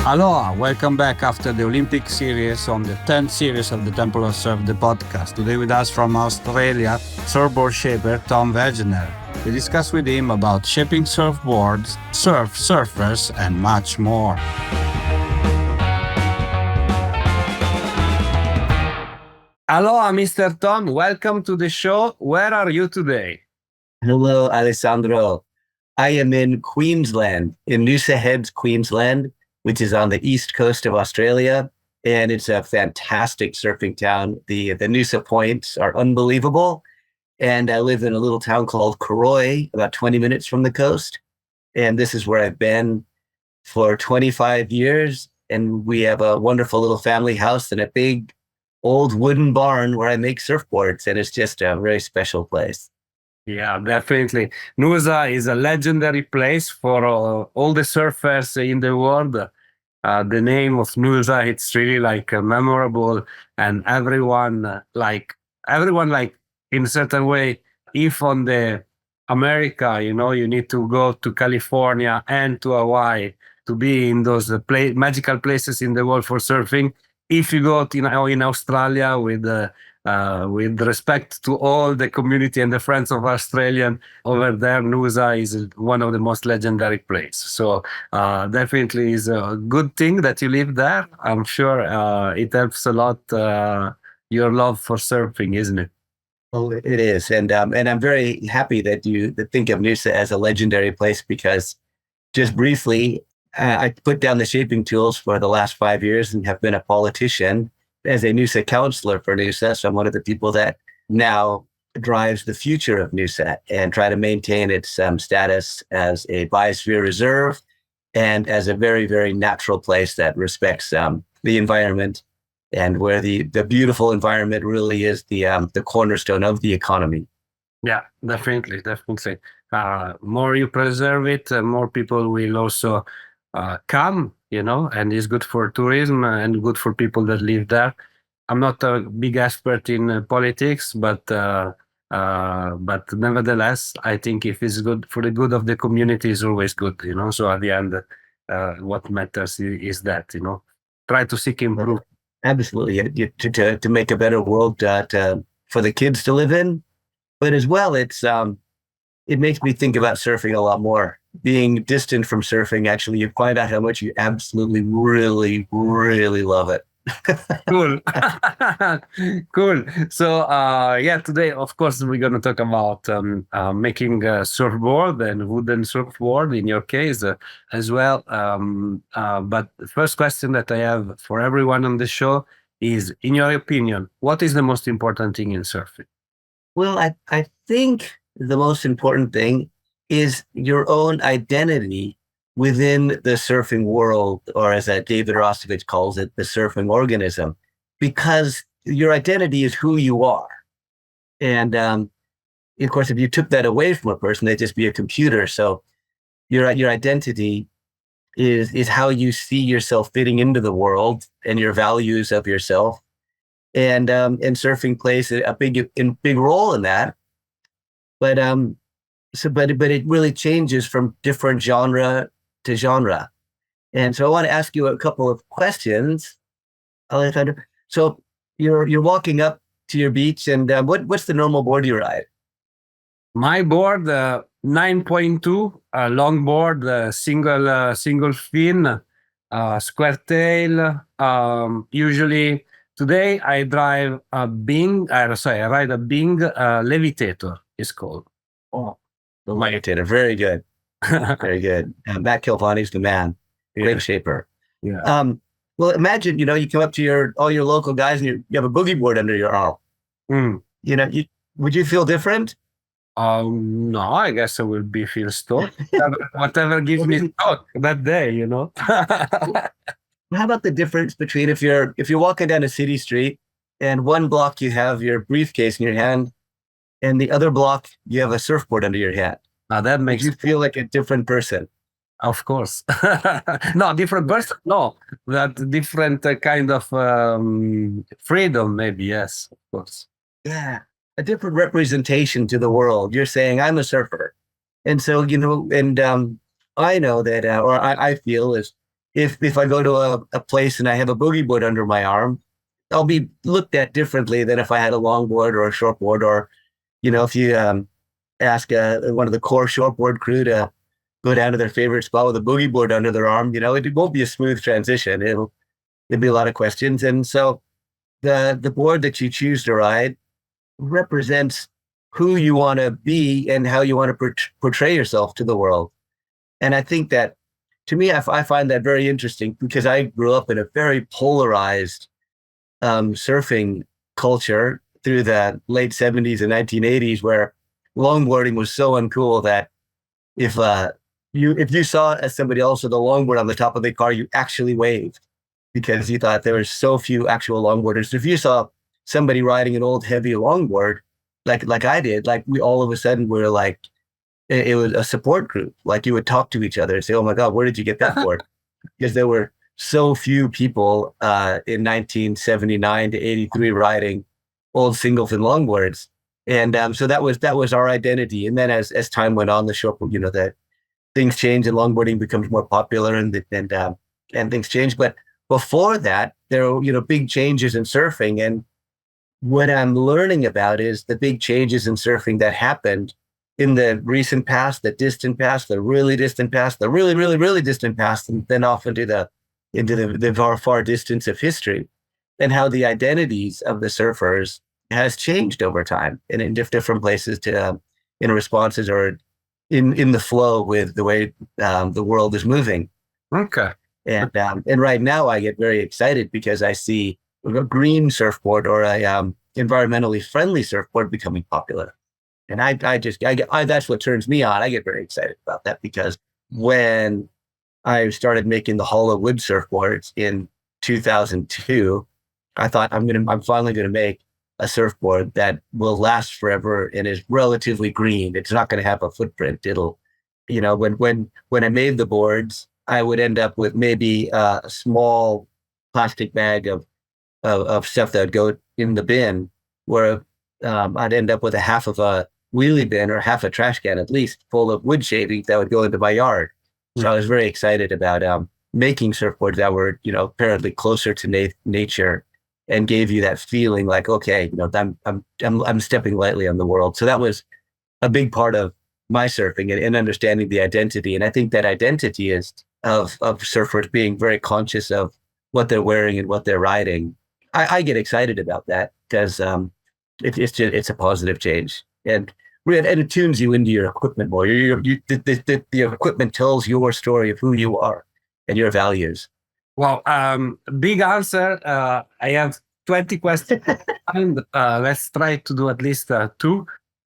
Aloha, welcome back after the Olympic series on the 10th series of the Temple of Surf, the podcast. Today with us from Australia, surfboard shaper Tom Wegener. We discuss with him about shaping surfboards, surfers, and much more. Aloha, Mr. Tom. Welcome to the show. Where are you today? Hello, Alessandro. I am in Queensland, in Noosa Heads, Queensland, which is on the east coast of Australia. And it's a fantastic surfing town. The Noosa points are unbelievable. And I live in a little town called Koroi, about 20 minutes from the coast. And this is where I've been for 25 years. And we have a wonderful little family house and a big old wooden barn where I make surfboards. And it's just a very special place. Yeah, definitely. Noosa is a legendary place for all the surfers in the world. The name of Noosa, it's really like memorable, and everyone in a certain way, if on the America, you need to go to California and to Hawaii to be in those magical places in the world for surfing. If you go to, in Australia with respect to all the community and the friends of Australian over there, Noosa is one of the most legendary places. So definitely is a good thing that you live there. I'm sure it helps a lot your love for surfing, isn't it? Oh, it is. And I'm very happy that you think of Noosa as a legendary place because just briefly, I put down the shaping tools for the last 5 years and have been a politician as a Noosa counselor for Noosa. So I'm one of the people that now drives the future of Noosa and try to maintain its status as a biosphere reserve and as a very, very natural place that respects the environment and where the beautiful environment really is the cornerstone of the economy. Yeah, definitely. More you preserve it, more people will also come, and it's good for tourism and good for people that live there. I'm not a big expert in politics, but nevertheless, I think if it's good for the good of the community, is always good, So at the end, what matters is that, try to seek improvement. Absolutely, to make a better world for the kids to live in, but as well, it makes me think about surfing a lot more. Being distant from surfing, actually, you find out how much you absolutely, really, really love it. Cool. Cool. So today of course we're going to talk about making a surfboard and wooden surfboard in your case as well, but the first question that I have for everyone on the show is, in your opinion, what is the most important thing in surfing? Well, I think the most important thing is your own identity within the surfing world, or as David Rostovich calls it, the surfing organism, because your identity is who you are. And of course, if you took that away from a person, they'd just be a computer. So your identity is how you see yourself fitting into the world and your values of yourself. And surfing plays a big role in that. But but it really changes from different genre to genre. And so I want to ask you a couple of questions, Alejandro. So you're walking up to your beach, and what's the normal board you ride? My board, 9.2, long board, single fin, square tail. Usually today I drive a Bing. I ride a Bing Levitator. It's called. Oh, the Levitator, very good, very good. Matt Kilvani's the man, great shaper. Yeah. Well, imagine you come up to all your local guys and you have a boogie board under your arm. Mm. Would you feel different? No, I guess I will feel stoked. Whatever gives me stock that day, How about the difference between if you're walking down a city street and one block you have your briefcase in your hand and the other block you have a surfboard under your hand? That makes you feel like a different person. Of course. No, different person. No, that different kind of freedom, maybe. Yes, of course. Yeah, a different representation to the world. You're saying I'm a surfer, and so and I know that, or I feel is if I go to a place and I have a boogie board under my arm, I'll be looked at differently than if I had a longboard or a shortboard. Or, if you ask one of the core shortboard crew to go down to their favorite spot with a boogie board under their arm, it won't be a smooth transition. There'll be a lot of questions. And so the board that you choose to ride represents who you want to be and how you want to portray yourself to the world. And I think that, to me, I find that very interesting because I grew up in a very polarized surfing culture through the late 70s and 1980s, where longboarding was so uncool that if you saw somebody else with a longboard on the top of the car, you actually waved because you thought there were so few actual longboarders. If you saw somebody riding an old heavy longboard, like I did, like we all of a sudden were like, it was a support group. Like you would talk to each other and say, "Oh my God, where did you get that board?" Because there were so few people in 1979 to 83 riding old single fin longboards. And so that was our identity. And then as time went on, the short, that things change and longboarding becomes more popular and things change. But before that, there were, big changes in surfing. And what I'm learning about is the big changes in surfing that happened in the recent past, the distant past, the really distant past, the really, really, really distant past, and then off into the far, far distance of history, and how the identities of the surfers has changed over time and in different places to in responses or in the flow with the way the world is moving. Okay. And right now I get very excited because I see a green surfboard or a environmentally friendly surfboard becoming popular. And I that's what turns me on. I get very excited about that because when I started making the hollow wood surfboards in 2002, I thought I'm finally going to make a surfboard that will last forever and is relatively green. It's not going to have a footprint. It'll, when I made the boards, I would end up with maybe a small plastic bag of stuff that would go in the bin, where I'd end up with a half of a wheelie bin or half a trash can at least full of wood shavings that would go into my yard. So I was very excited about making surfboards that were, apparently closer to nature and gave you that feeling like, okay, I'm stepping lightly on the world. So that was a big part of my surfing and understanding the identity. And I think that identity is of surfers being very conscious of what they're wearing and what they're riding. I get excited about that because it's a positive change. And it tunes you into your equipment more. The equipment tells your story of who you are and your values. Well, big answer. I have 20 questions. And let's try to do at least two.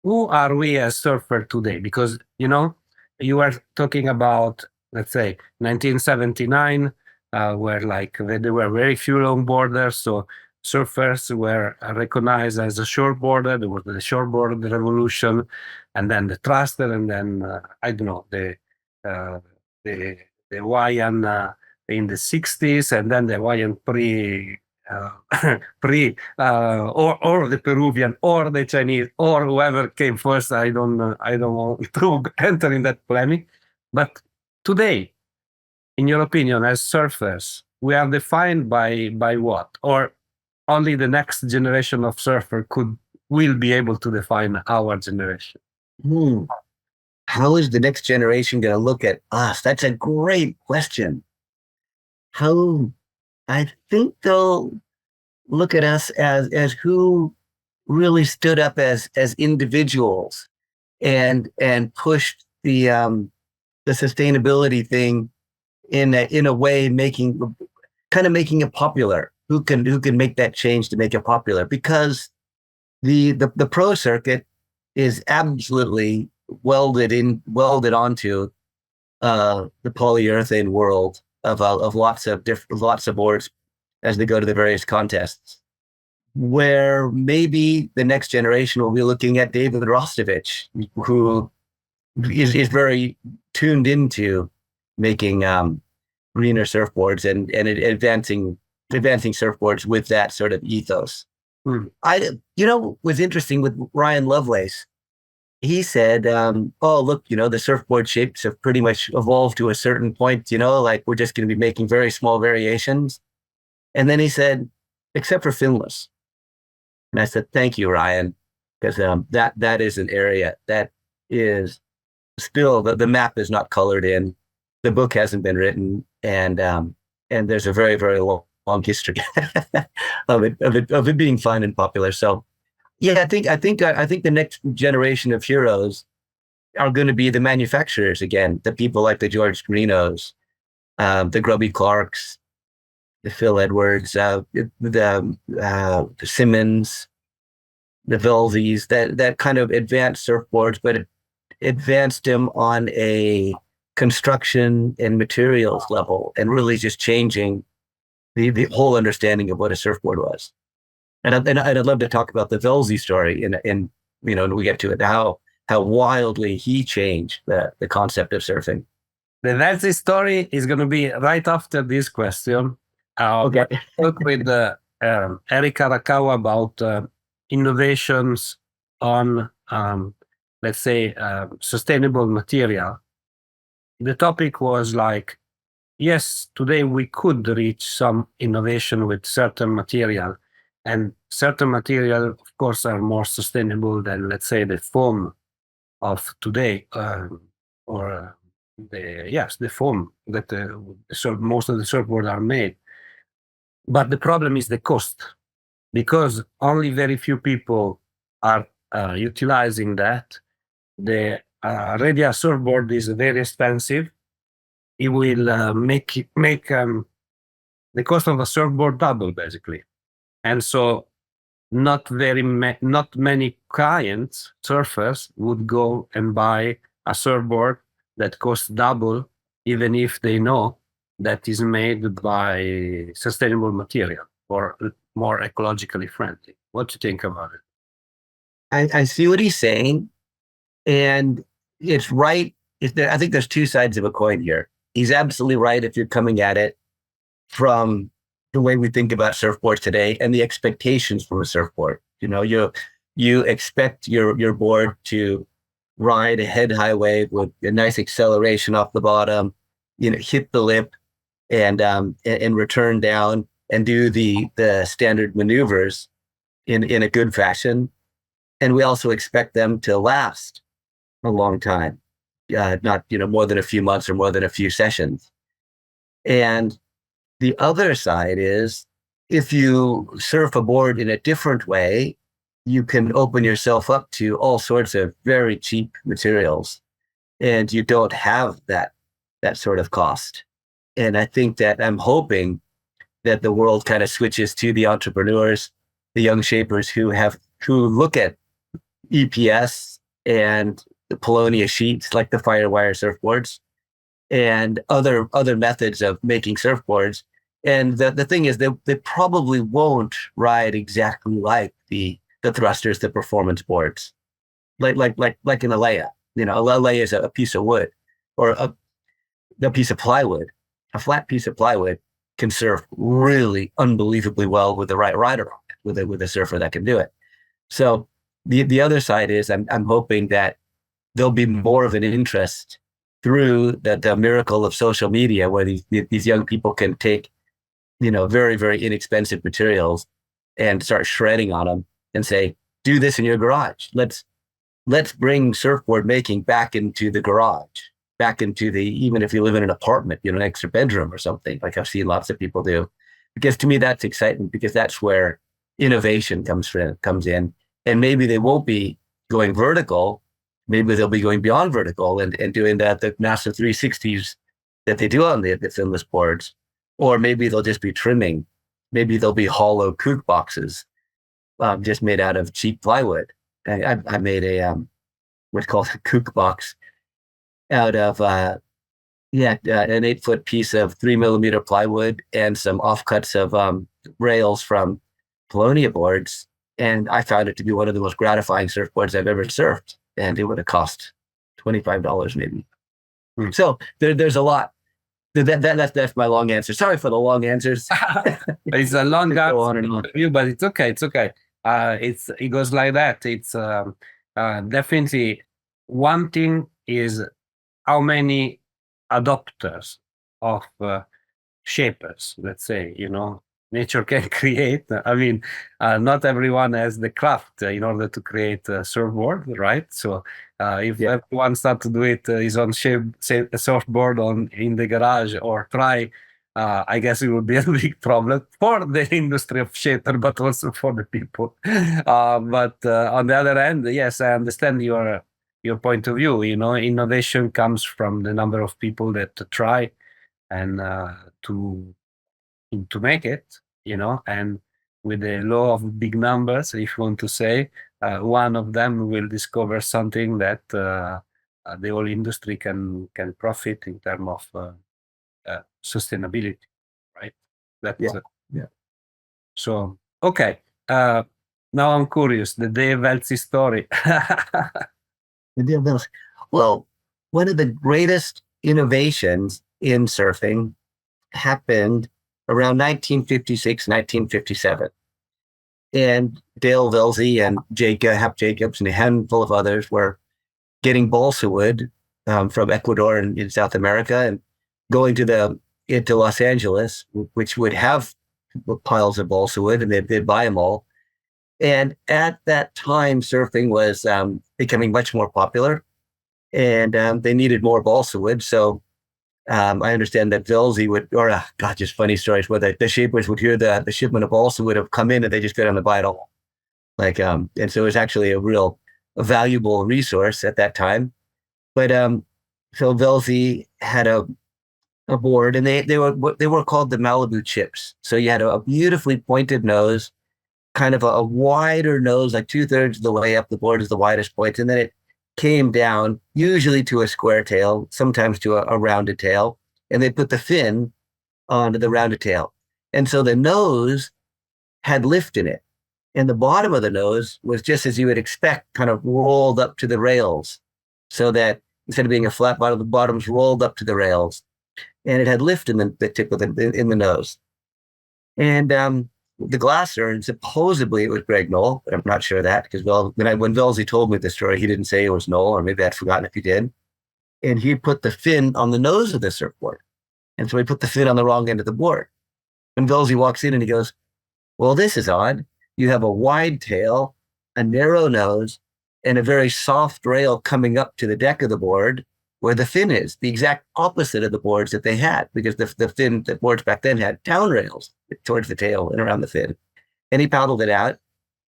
Who are we as surfer today? Because, you were talking about, let's say, 1979, where there were very few longboarders. So surfers were recognized as a shortboarder. There was the shortboard revolution, and then the thruster, and then I don't know the Hawaiian in the 60s, and then the Hawaiian or the Peruvian or the Chinese or whoever came first. I don't want to enter in that polemic. But today, in your opinion, as surfers, we are defined by what? Or only the next generation of surfer will be able to define our generation? How is the next generation going to look at us? That's a great question. I think they'll look at us as who really stood up as individuals and pushed the sustainability thing in a way, making it popular. Who can make that change to make it popular? Because the pro circuit is absolutely welded onto the polyurethane world of lots of boards as they go to the various contests. Where maybe the next generation will be looking at David Rostovich, who is very tuned into making greener surfboards and advancing surfboards with that sort of ethos. What's interesting with Ryan Lovelace he said, "Oh, look, the surfboard shapes have pretty much evolved to a certain point. Like we're just going to be making very small variations." And then he said, "Except for finless." And I said, "Thank you, Ryan, because that is an area that is still the map is not colored in, the book hasn't been written, and there's a very very long history of it being fun and popular. So yeah, I think the next generation of heroes are going to be the manufacturers again, the people like the George Greenows, the Grubby Clarks, the Phil Edwards, the Simmons, the Velzies, that kind of advanced surfboards, but it advanced them on a construction and materials level, and really just changing the whole understanding of what a surfboard was. And I'd love to talk about the Velzy story, and when we get to it, how wildly he changed the concept of surfing. The Nazi story is going to be right after this question. Okay. Talk with Eric Arakawa about innovations on, let's say, sustainable material. The topic was like, yes, today we could reach some innovation with certain material, and certain material, of course, are more sustainable than, let's say, the foam of today, or the foam that most of the surfboards are made. But the problem is the cost, because only very few people are utilizing that. The radial surfboard is very expensive. It will make the cost of a surfboard double, basically. And so not many clients, surfers, would go and buy a surfboard that costs double, even if they know that is made by sustainable material or more ecologically friendly. What do you think about it? I see what he's saying, and it's right. I think there's two sides of a coin here. He's absolutely right if you're coming at it from the way we think about surfboards today and the expectations from a surfboard. You expect your board to ride a head high wave with a nice acceleration off the bottom, hit the lip and return down and do the standard maneuvers in a good fashion. And we also expect them to last a long time, not more than a few months or more than a few sessions. And the other side is, if you surf a board in a different way, you can open yourself up to all sorts of very cheap materials, and you don't have that sort of cost. And I think that I'm hoping that the world kind of switches to the entrepreneurs, the young shapers who look at EPS and the Polonia sheets like the Firewire surfboards and other methods of making surfboards. And the thing is, they probably won't ride exactly like the thrusters, the performance boards, like an Alaia. Alaia is a piece of wood or a piece of plywood. A flat piece of plywood can surf really unbelievably well with the right rider on it, with a surfer that can do it. So the other side is, I'm hoping that there'll be more of an interest through the miracle of social media, where these young people can take very very inexpensive materials and start shredding on them and say, do this in your garage. Let's bring surfboard making back into the garage, back into even if you live in an apartment, an extra bedroom or something, like I've seen lots of people do. Because to me, that's exciting, because that's where innovation comes in. And maybe they won't be going vertical. Maybe they'll be going beyond vertical and doing the massive 360s that they do on the finless boards. Or maybe they'll just be trimming. Maybe they'll be hollow kook boxes, just made out of cheap plywood. I made what's called a kook box out of an 8-foot piece of 3mm plywood and some offcuts of rails from Polonia boards. And I found it to be one of the most gratifying surfboards I've ever surfed. And it would have cost $25 maybe. So there's a lot. That's my long answer. Sorry for the long answers. It's a long on and answer on. for you, but it's okay. It's okay. It goes like that. It's definitely one thing is how many adopters of shapers, let's say, nature can create. I mean, not everyone has the craft in order to create a surfboard, right? So if Yeah. everyone start to do it his own shape, say a surfboard in the garage or try, I guess it would be a big problem for the industry of shaper, but also for the people. But on the other hand, yes, I understand your point of view. Innovation comes from the number of people that try and to make it, and with the law of big numbers, if you want to say, one of them will discover something that the whole industry can profit in terms of sustainability, right? That Yeah. Yeah. so okay. Now I'm curious. The Dave Elsie story. Well, one of the greatest innovations in surfing happened around 1956, 1957. And Dale Velzy and Hap Jacobs and a handful of others were getting balsa wood from Ecuador and in South America and going into Los Angeles, which would have piles of balsa wood, and they'd buy them all. And at that time, surfing was becoming much more popular, and they needed more balsa wood. So I understand that Velzy would, or God, just funny stories where the shapers would hear the shipment of balsa would have come in, and they just go down to buy it all. And so it was actually a valuable resource at that time. But so Velzy had a board, and they were called the Malibu chips. So you had a beautifully pointed nose, kind of a wider nose, like 2/3 of the way up the board is the widest point, and then it came down, usually to a square tail, sometimes to a rounded tail, and they put the fin onto the rounded tail. And so the nose had lift in it. And the bottom of the nose was just as you would expect, kind of rolled up to the rails, so that instead of being a flat bottom, the bottom's rolled up to the rails, and it had lift in the tip of in the nose. And the glasser, and supposedly it was Greg Knoll, but I'm not sure of that because when Velzy told me the story, he didn't say it was Knoll, or maybe I'd forgotten if he did. And he put the fin on the nose of the surfboard, and so he put the fin on the wrong end of the board. And Velzy walks in and he goes, "Well, this is odd. You have a wide tail, a narrow nose, and a very soft rail coming up to the deck of the board where the fin is, the exact opposite of the boards that they had, because the boards back then had down rails towards the tail and around the fin." And he paddled it out,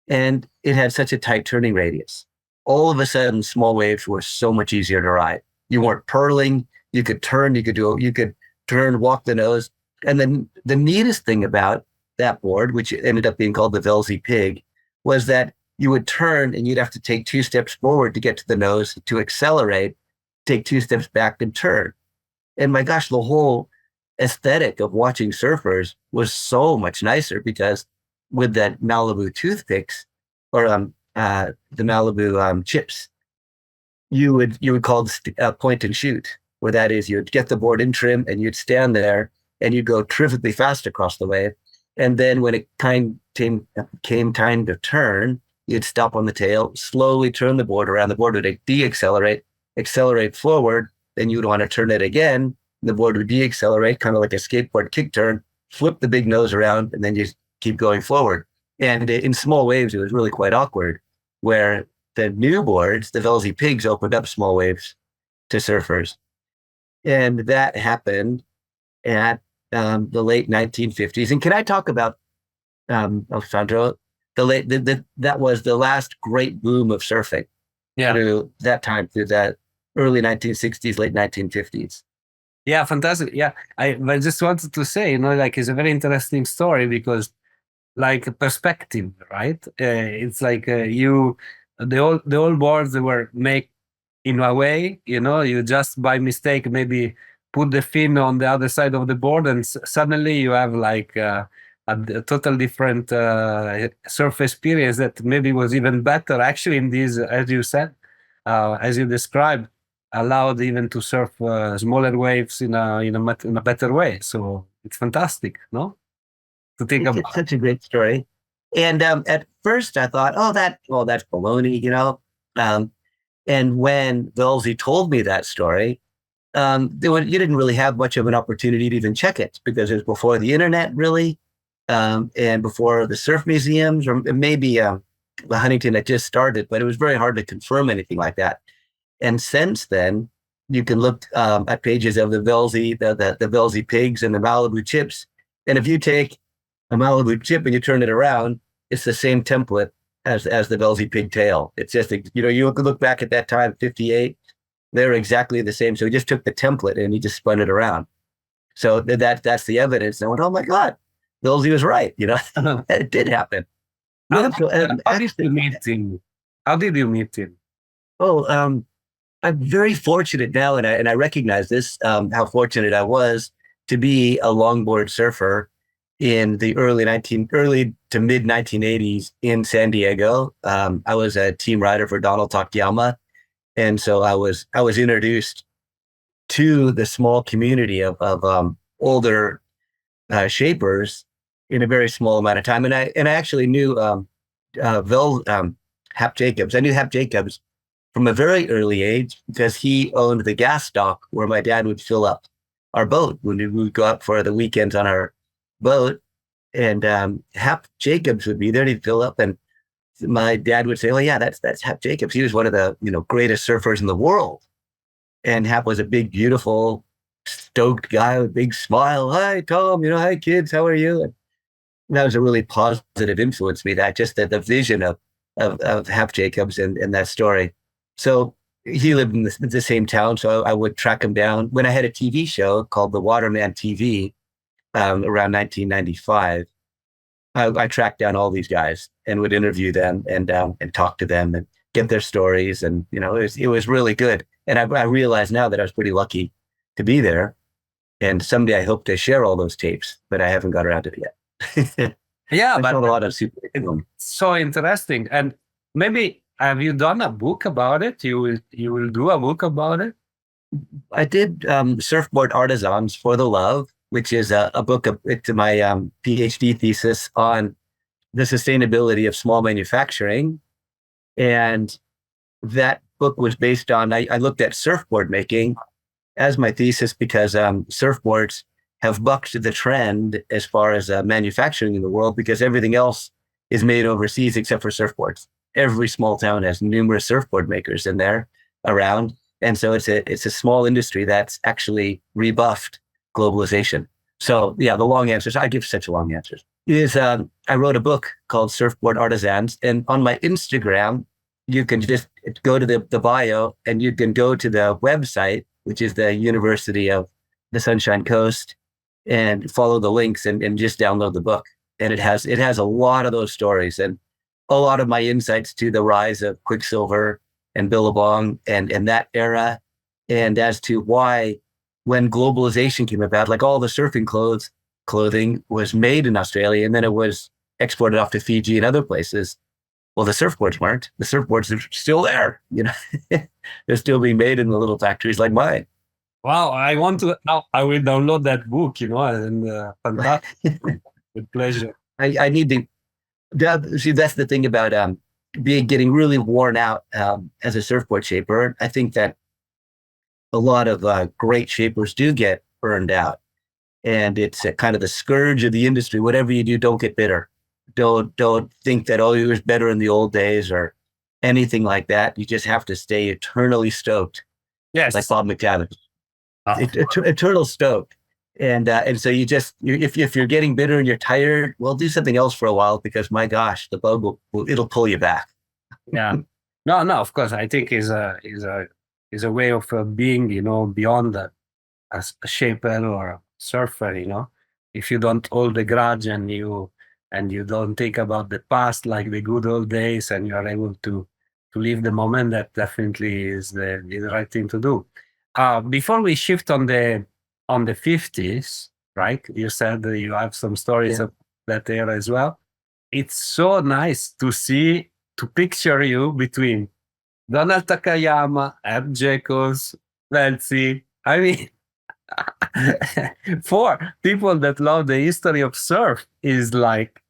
and it had such a tight turning radius. All of a sudden, small waves were so much easier to ride. You weren't purling. You could turn. You could turn, walk the nose. And then the neatest thing about that board, which ended up being called the Velzy Pig, was that you would turn and you'd have to take 2 steps forward to get to the nose to accelerate, take 2 steps back and turn. And my gosh, the whole aesthetic of watching surfers was so much nicer because with that Malibu toothpicks or the Malibu chips, you would call it point and shoot, where that is you'd get the board in trim and you'd stand there and you'd go terrifically fast across the wave. And then when it came time to turn, you'd stop on the tail, slowly turn the board around. The board would accelerate forward. Then you'd want to turn it again. The board would deaccelerate, kind of like a skateboard kick turn, flip the big nose around, and then you keep going forward. And in small waves, it was really quite awkward, where the new boards, the Velzy Pigs, opened up small waves to surfers. And that happened at the late 1950s. And can I talk about, Alessandro, that was the last great boom of surfing through that time, through that early 1960s, late 1950s. Yeah, fantastic. Yeah, I just wanted to say, like it's a very interesting story because, like, perspective, right? It's like the old boards they were made in a way, you just by mistake maybe put the fin on the other side of the board, and suddenly you have like a total different surf experience that maybe was even better actually in these, as you said, as you described, allowed even to surf smaller waves in a better way. So it's fantastic, no? To think It's about. such a great story. And at first I thought, that's baloney, Um, And when Velzy told me that story, you didn't really have much of an opportunity to even check it because it was before the internet, really, and before the surf museums, or maybe the Huntington had just started, but it was very hard to confirm anything like that. And since then, you can look at pages of the Velzy, the Velzy pigs and the Malibu chips. And if you take a Malibu chip and you turn it around, it's the same template as the Velzy pigtail. It's just, you can look back at that time, 58, they're exactly the same. So he just took the template and he just spun it around. So that's the evidence. And I went, oh my God, Velzy was right. It did happen. How, how did you meet him? How did you meet him? Oh, I'm very fortunate now, and I recognize this, how fortunate I was to be a longboard surfer in the early to mid 1980s in San Diego. I was a team rider for Donald Takayama, and so I was introduced to the small community of older shapers in a very small amount of time, and I actually knew Hap Jacobs. I knew Hap Jacobs from a very early age because he owned the gas dock where my dad would fill up our boat when we would go up for the weekends on our boat. And Hap Jacobs would be there to fill up, and my dad would say, "Oh yeah, that's Hap Jacobs. He was one of the greatest surfers in the world." And Hap was a big, beautiful, stoked guy with a big smile. Hi, Tom. Hi kids. How are you? And that was a really positive influence to me. That just the vision of Hap Jacobs and that story. So he lived in the same town, so I would track him down. When I had a TV show called The Waterman TV around 1995, I tracked down all these guys and would interview them and talk to them and get their stories. And it was really good. And I realize now that I was pretty lucky to be there. And someday I hope to share all those tapes, but I haven't got around to it yet. Yeah, I but found a lot of super. it's so interesting. And maybe have you done a book about it? You will do a book about it? I did Surfboard Artisans for the Love, which is a book to my PhD thesis on the sustainability of small manufacturing. And that book was based on, I looked at surfboard making as my thesis because surfboards have bucked the trend as far as manufacturing in the world because everything else is made overseas except for surfboards. Every small town has numerous surfboard makers in there around. And so it's a small industry that's actually rebuffed globalization. So yeah, the long answers, I give such long answers, is I wrote a book called Surfboard Artisans. And on my Instagram, you can just go to the bio and you can go to the website, which is the University of the Sunshine Coast, and follow the links and just download the book. And it has a lot of those stories and a lot of my insights to the rise of Quicksilver and Billabong and that era, and as to why when globalization came about, like all the surfing clothing was made in Australia and then it was exported off to Fiji and other places. Well, the surfboards weren't. The surfboards are still there. They're still being made in the little factories like mine. Wow, I want to now. I will download that book, and fantastic. With pleasure. I need to see. That's the thing about getting really worn out as a surfboard shaper. I think that a lot of great shapers do get burned out, and it's kind of the scourge of the industry. Whatever you do, don't get bitter. Don't think that you was better in the old days or anything like that. You just have to stay eternally stoked, Yes. like Bob McTavish. Oh. Eternal stoked. And so if you're getting bitter and you're tired, well, do something else for a while because my gosh, the bug it'll pull you back. Yeah. No. Of course, I think is a way of being, beyond that as a shaper or a surfer. If you don't hold the grudge and you don't think about the past like the good old days, and you are able to live the moment, that definitely is the right thing to do. Before we shift on the 50s, right? You said that you have some stories of that era as well. It's so nice to picture you between Donald Takayama, Ab Jacobs, Velzy. I mean, for people that love the history of surf is like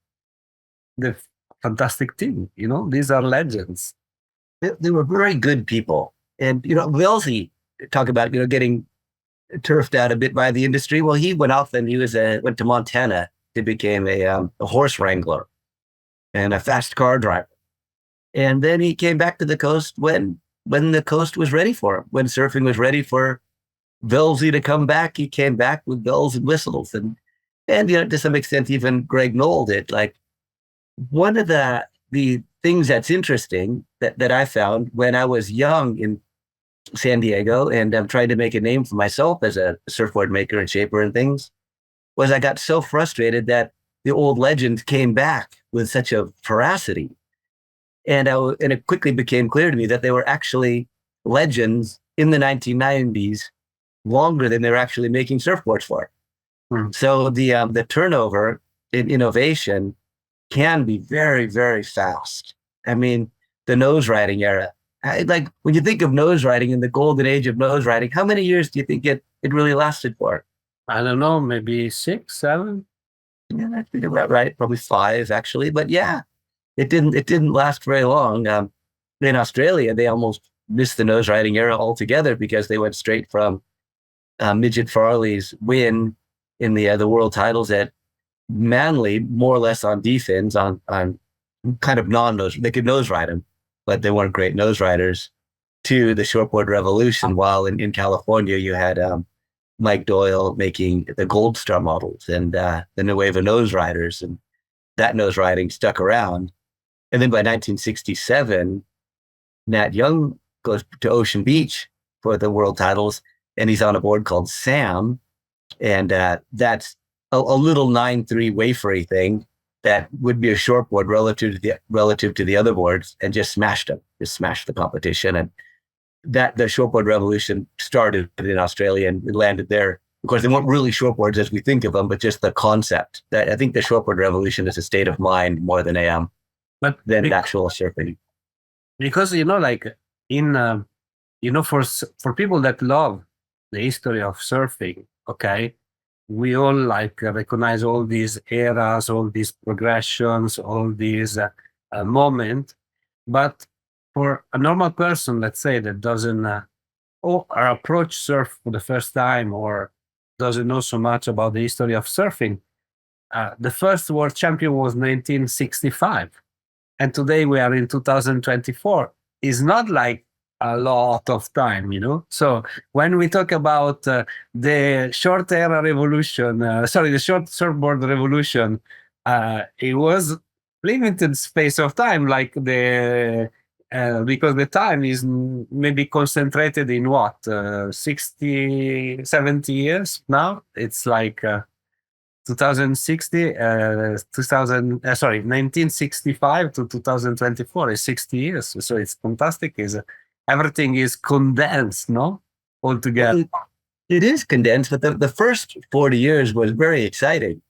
the fantastic thing. These are legends. they were very good people. And, we also talk about, getting turfed out a bit by the industry. Well, he went off and went to Montana to become a horse wrangler and a fast car driver. And then he came back to the coast when the coast was ready for him, when surfing was ready for Velzy to come back. He came back with bells and whistles, and to some extent even Greg Knoll did. Like, one of the things that's interesting that I found when I was young in San Diego, and I'm trying to make a name for myself as a surfboard maker and shaper and things, was I got so frustrated that the old legends came back with such a veracity. And it quickly became clear to me that they were actually legends in the 1990s, longer than they were actually making surfboards for. So the turnover in innovation can be very, very fast. I mean, the nose riding era. Like, when you think of nose riding in the golden age of nose riding, how many years do you think it really lasted for? I don't know, maybe 6, 7. Yeah, I think about right. Probably 5, actually. But yeah, it didn't last very long. In Australia, they almost missed the nose riding era altogether because they went straight from Midget Farley's win in the world titles at Manly, more or less on defense, on kind of non-nose. They could nose ride them, but they weren't great nose riders, to the shortboard revolution. While in California, you had Mike Doyle making the Gold Star models and the new wave of nose riders, and that nose riding stuck around. And then by 1967, Nat Young goes to Ocean Beach for the world titles, and he's on a board called Sam, and that's a little 9.3 wafery thing that would be a shortboard relative to the other boards, and just smashed the competition. And that the shortboard revolution started in Australia and it landed there. Of course, they weren't really shortboards as we think of them, but just the concept. That I think the shortboard revolution is a state of mind more than than actual surfing. Because like in for people that love the history of surfing, okay, we all like recognize all these eras, all these progressions, all these moments. But for a normal person, let's say, that doesn't or approach surf for the first time, or doesn't know so much about the history of surfing, the first world champion was 1965, and today we are in 2024. It's not like a lot of time, So when we talk about the short era revolution, the short surfboard revolution, it was limited space of time, like because the time is maybe concentrated in what, 60, 70 years now. It's like 2060, 1965 to 2024 is 60 years. So it's fantastic. Everything is condensed, no? All together. It is condensed, but the first 40 years was very exciting.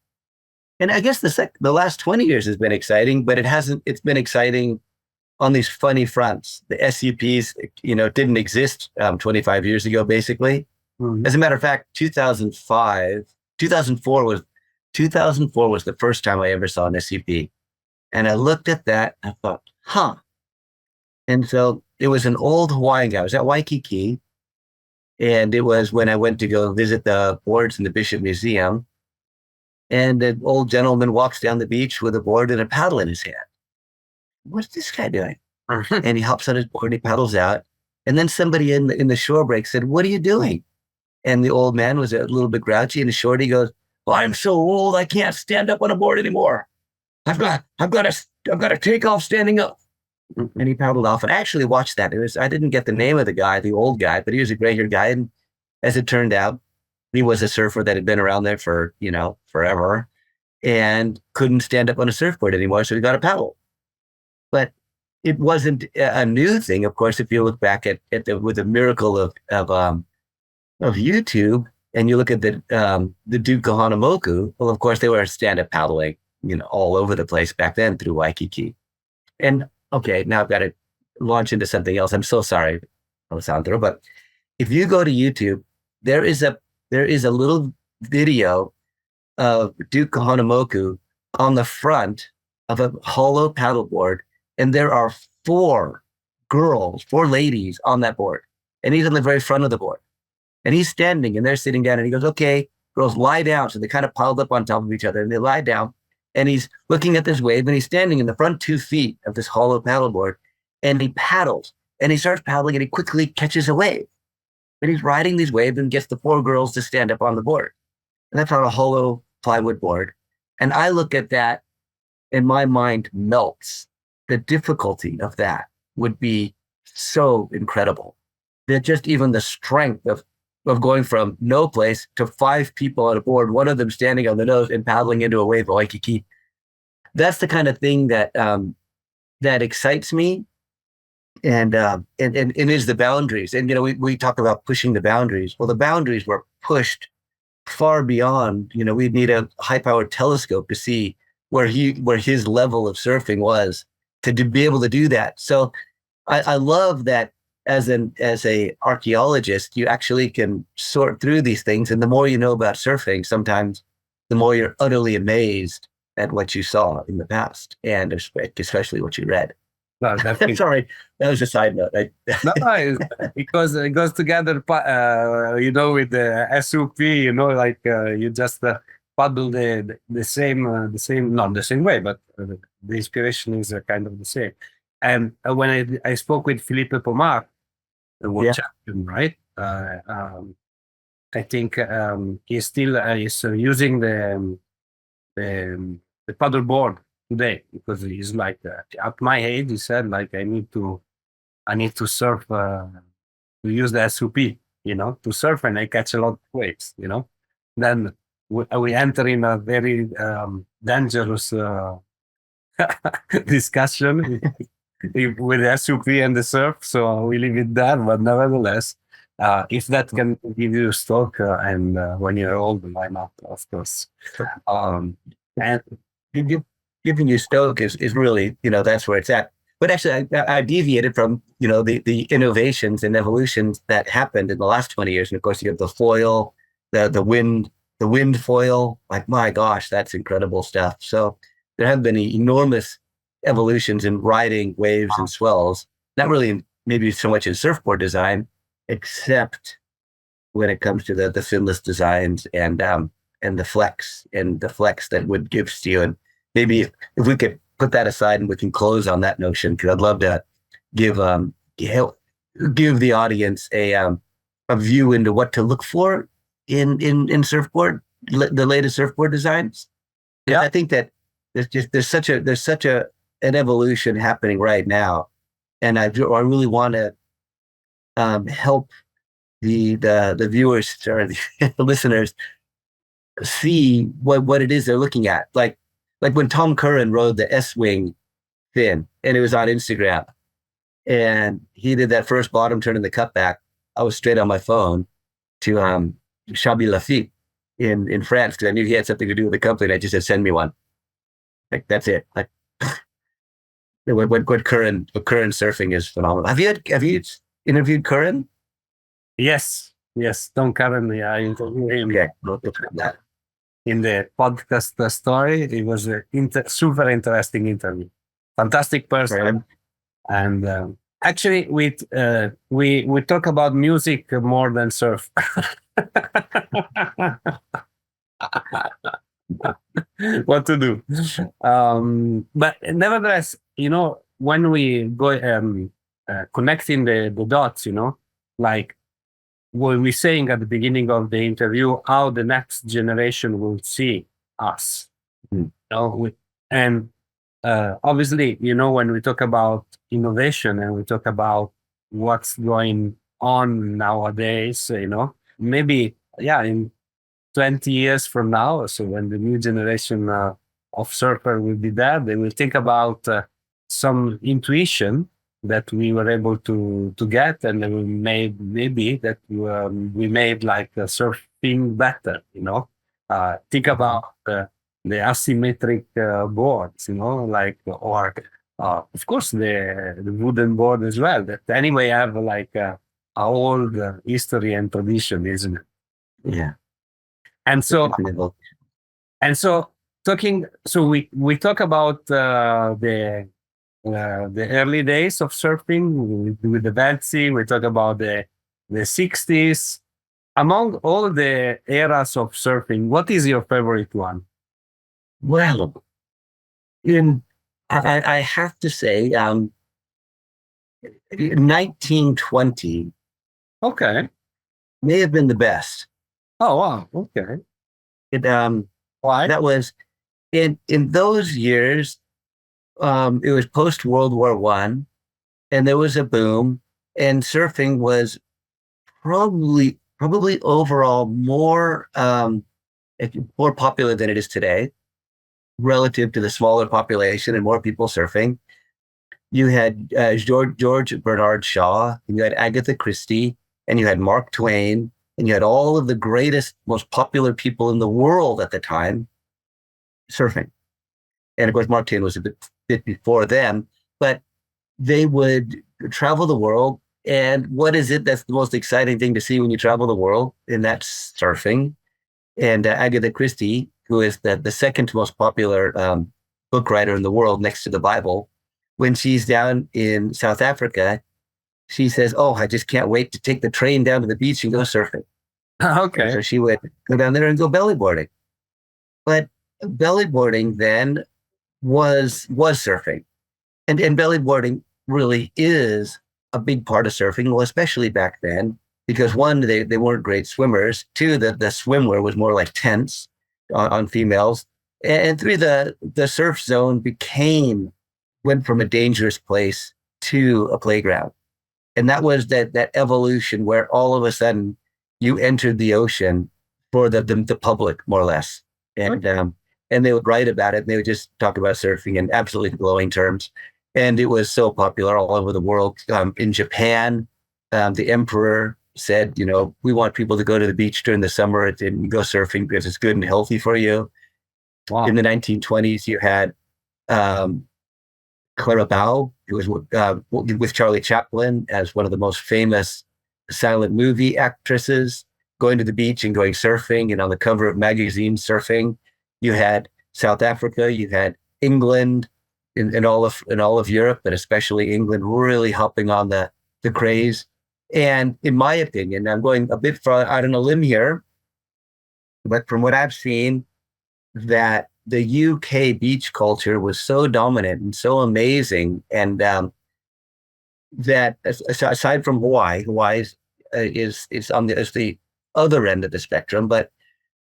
And I guess the last 20 years has been exciting, but it's been exciting on these funny fronts. The SUPs, didn't exist 25 years ago, basically. Mm-hmm. As a matter of fact, 2004 was the first time I ever saw an SUP. And I looked at that and I thought, huh. And so it was an old Hawaiian guy. I was at Waikiki. And it was when I went to go visit the boards in the Bishop Museum. And an old gentleman walks down the beach with a board and a paddle in his hand. What's this guy doing? And he hops on his board and he paddles out. And then somebody in the shore break said, "What are you doing?" And the old man was a little bit grouchy, and the shorty goes, "Well, I'm so old I can't stand up on a board anymore. I've got to take off standing up." And he paddled off. And I actually watched that. I didn't get the name of the guy, the old guy, but he was a gray-haired guy. And as it turned out, he was a surfer that had been around there for, forever, and couldn't stand up on a surfboard anymore. So he got a paddle. But it wasn't a new thing. Of course, if you look back with the miracle of YouTube, and you look at the Duke Kahanamoku, well, of course, they were stand-up paddling, all over the place back then through Waikiki. And okay, now I've got to launch into something else. I'm so sorry, Alessandro, but if you go to YouTube, there is a little video of Duke Kahanamoku on the front of a hollow paddleboard, and there are 4 girls, 4 ladies on that board. And he's on the very front of the board. And he's standing and they're sitting down and he goes, okay, girls, lie down. So they kind of piled up on top of each other and they lie down. And he's looking at this wave and he's standing in the front 2 feet of this hollow paddleboard and he paddles and he starts paddling and he quickly catches a wave. And he's riding these waves and gets the 4 girls to stand up on the board. And that's on a hollow plywood board. And I look at that and my mind melts. The difficulty of that would be so incredible. That just even the strength of going from no place to 5 people on a board, one of them standing on the nose and paddling into a wave of Waikiki. That's the kind of thing that that excites me, and is the boundaries. And we talk about pushing the boundaries. Well, the boundaries were pushed far beyond. We'd need a high-powered telescope to see where his level of surfing was to be able to do that. So I love that. As a archaeologist, you actually can sort through these things. And the more you know about surfing, sometimes the more you're utterly amazed at what you saw in the past, and especially what you read. No, I'm sorry, that was a side note. No, because it goes together, with the SOP, like you just paddle the same, not the same way, but the inspiration is kind of the same. And when I spoke with Philippe Pomar, the world champion, right? I think he's still is using the paddle board today, because he's like at my age. He said like I need to surf to use the SOP, to surf, and I catch a lot of waves. Then we enter in a very dangerous discussion with the SUP and the surf, so we leave it there. But nevertheless, if that can give you stock, and when you're old, why not? Of course. And giving you stoke is really, that's where it's at. But actually, I deviated from, the innovations and evolutions that happened in the last 20 years. And of course, you have the foil, the wind foil. Like, my gosh, that's incredible stuff. So there have been enormous evolutions in riding waves and swells, not really maybe so much in surfboard design, except when it comes to the finless designs and the flex that would give steel. And maybe if we could put that aside and we can close on that notion, because I'd love to give the audience a view into what to look for in surfboard, the latest surfboard designs. Yeah, I think that there's such an evolution happening right now, and I really want to help the viewers or the listeners see what it is they're looking at. Like when Tom Curran rode the S-wing fin, and it was on Instagram, and he did that first bottom turn in the cutback. I was straight on my phone to Chabi Lafitte in France, because I knew he had something to do with the company. And I just said, send me one. Like, that's it. Like, what Curran surfing is phenomenal. Have you interviewed Curran? Yes, Tom Curran. Yeah, I interviewed him. Okay, we'll put that in the podcast story. It was a super interesting interview. Fantastic person, and actually, we talk about music more than surf. What to do? But nevertheless, when we go connecting the dots, like what we're saying at the beginning of the interview, how the next generation will see us. And obviously, when we talk about innovation and we talk about what's going on nowadays, maybe, in 20 years from now, so when the new generation of surfer will be there, they will think about some intuition that we were able to get, and then we made like surfing better, think about the asymmetric boards, or of course the wooden board as well, that anyway have like a old history and tradition, isn't it? Yeah. And so we talk about the the early days of surfing with the Betsy. We talk about the 60s. Among all the eras of surfing, what is your favorite one? Well, in I have to say, 1920 Okay. may have been the best. Oh, wow. Okay. It Why? that was in those years. It was post World War One, and there was a boom, and surfing was probably overall more popular than it is today, relative to the smaller population and more people surfing. You had George Bernard Shaw, and you had Agatha Christie, and you had Mark Twain, and you had all of the greatest, most popular people in the world at the time surfing. And of course, Mark Twain was a bit before them, but they would travel the world. And what is it that's the most exciting thing to see when you travel the world? And that's surfing. And Agatha Christie, who is the second most popular book writer in the world next to the Bible, when she's down in South Africa, she says, "Oh, I just can't wait to take the train down to the beach and go surfing." And Okay. so she would go down there and go bellyboarding. But bellyboarding then was surfing. And bellyboarding really is a big part of surfing, well, especially back then, because one, they weren't great swimmers. Two, the swimwear was more like tents on females. And three, the surf zone went from a dangerous place to a playground. And that was that evolution where all of a sudden you entered the ocean for the public, more or less. And they would write about it, and they would just talk about surfing in absolutely glowing terms. And it was so popular all over the world. In Japan, the emperor said, we want people to go to the beach during the summer and go surfing because it's good and healthy for you. Wow. In the 1920s, you had um, Clara Bow, who was with Charlie Chaplin as one of the most famous silent movie actresses, going to the beach and going surfing and on the cover of magazines surfing. You had South Africa, you had England, in all of Europe, but especially England, really hopping on the craze. And in my opinion, I'm going a bit far out on a limb here, but from what I've seen, that the UK beach culture was so dominant and so amazing, and that aside from Hawaii is on the other end of the spectrum, but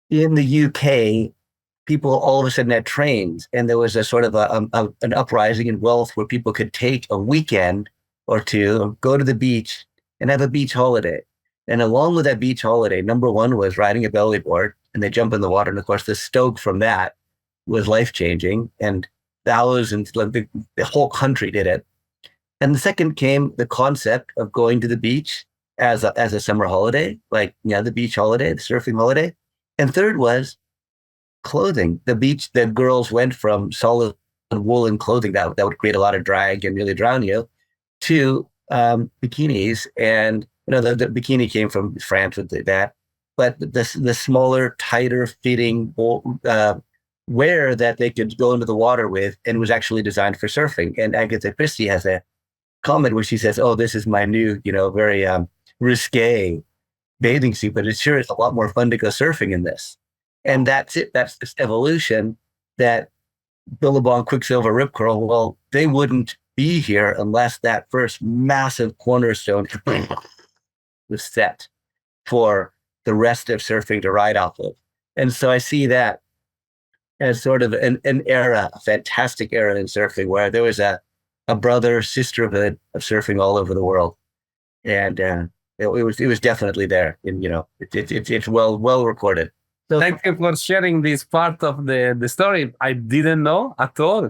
in the UK, people all of a sudden had trains, and there was a sort of an uprising in wealth where people could take a weekend or two, go to the beach, and have a beach holiday. And along with that beach holiday, number one was riding a belly board, and they jump in the water. And of course, the stoke from that was life changing, and thousands, like the whole country did it. And the second came the concept of going to the beach as a summer holiday, like the beach holiday, the surfing holiday. And third was clothing. The beach, the girls went from solid woolen clothing that would create a lot of drag and really drown you to bikinis. And the bikini came from France with that, but the smaller, tighter fitting wear that they could go into the water with, and was actually designed for surfing. And Agatha Christie has a comment where she says, "Oh, this is my new, very risque bathing suit, but it sure is a lot more fun to go surfing in this." And that's it. That's this evolution that Billabong, Quicksilver, Rip Curl, well, they wouldn't be here unless that first massive cornerstone was set for the rest of surfing to ride off of. And so I see that as sort of an era, a fantastic era in surfing where there was a brother sisterhood of surfing all over the world. And it was definitely there. And, it's well recorded. So Thank you for sharing this part of the story. I didn't know at all.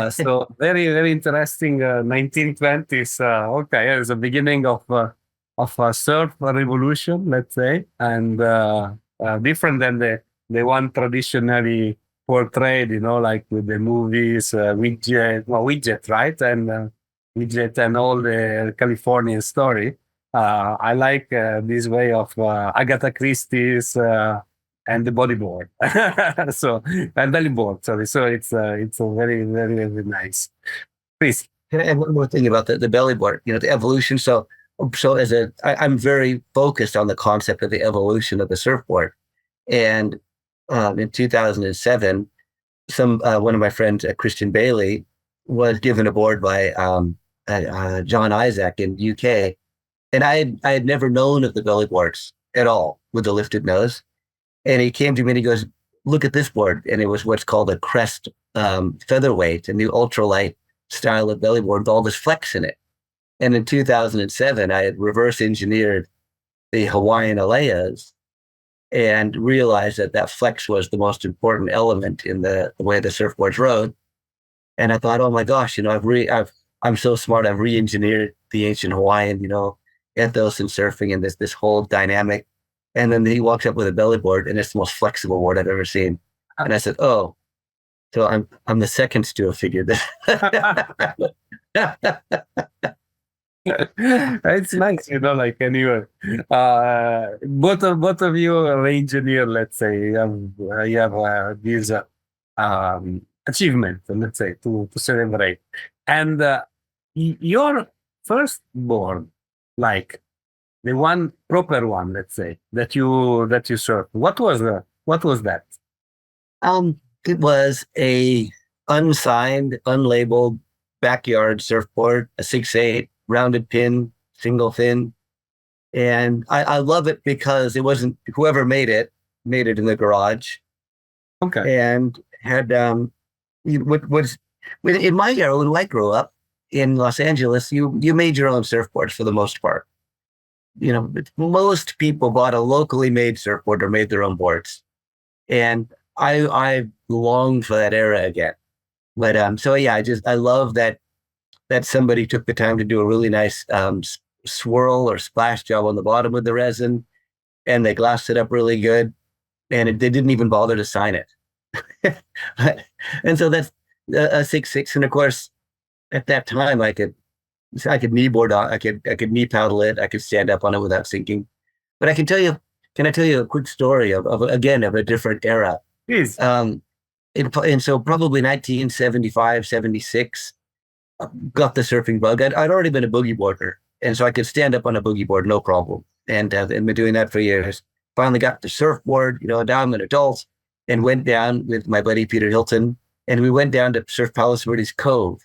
So very, very interesting 1920s. Okay, it's the beginning of a surf revolution, let's say, and different than the one traditionally portrayed, like with the movies, Widget, right? And Widget and all the Californian story. I like this way of Agatha Christie's and the bodyboard. So and bellyboard, sorry. So it's a very, very, very nice. Please. Can I add one more thing about the belly board? The evolution. I'm very focused on the concept of the evolution of the surfboard. And in 2007, one of my friends, Christian Bailey, was given a board by John Isaac in UK, and I had never known of the belly boards at all with the lifted nose. And he came to me and he goes, "Look at this board," and it was what's called a Crest featherweight, a new ultralight style of belly board with all this flex in it. And in 2007, I had reverse engineered the Hawaiian Alaias and realized that flex was the most important element in the way the surfboards rode. And I thought, oh my gosh, I'm so smart. I've re-engineered the ancient Hawaiian, ethos and surfing and this whole dynamic. And then he walks up with a belly board, and it's the most flexible board I've ever seen. And I said, oh, so I'm the second to have figured this. It's nice, like anyway. Both of you are engineer, let's say. You have this achievement, let's say, to celebrate. And your first board, like the one proper one, let's say, that you surf. What was that? It was a unsigned, unlabeled backyard surfboard, a 6'8" rounded pin, single fin. And I love it because it wasn't whoever made it in the garage. Okay. And had in my era when I grew up in Los Angeles, you made your own surfboards for the most part. Most people bought a locally made surfboard or made their own boards. And I long for that era again. But I love that somebody took the time to do a really nice swirl or splash job on the bottom with the resin, and they glassed it up really good, and they didn't even bother to sign it. And so that's a 6'6", and of course, at that time I could kneeboard on, I could knee paddle it, I could stand up on it without sinking. But can I tell you a quick story of a different era? Please. And so probably 1975, 76, got the surfing bug. I'd already been a boogie boarder, and so I could stand up on a boogie board, no problem. And I've been doing that for years. Finally got the surfboard, now I'm an adult, and went down with my buddy Peter Hilton, and we went down to Surf Palos Verdes Cove.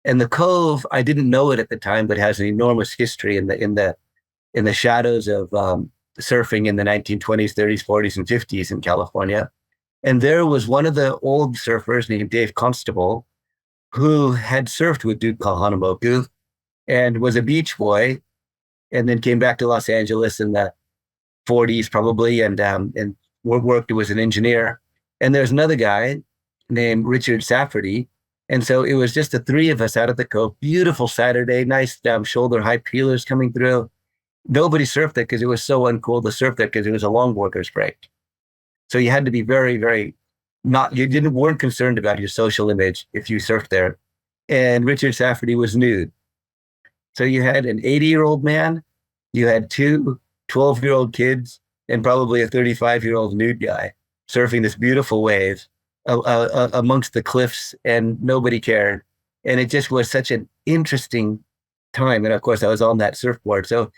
And the Cove, I didn't know it at the time, but has an enormous history in the shadows of surfing in the 1920s, 30s, 40s, and 50s in California. And there was one of the old surfers named Dave Constable, who had surfed with Duke Kahanamoku and was a beach boy, and then came back to Los Angeles in the 40s probably, and worked as an engineer. And there's another guy named Richard Safferty. And so it was just the three of us out at the Cove. Beautiful Saturday, nice shoulder high peelers coming through. Nobody surfed it because it was so uncool to surf that because it was a longboarder's break. So you had to be very, very weren't concerned about your social image if you surfed there. And Richard Safferty was nude. So you had an 80-year-old man, you had two 12-year-old kids, and probably a 35-year-old nude guy surfing this beautiful wave amongst the cliffs, and nobody cared. And it just was such an interesting time. And of course, I was on that surfboard. So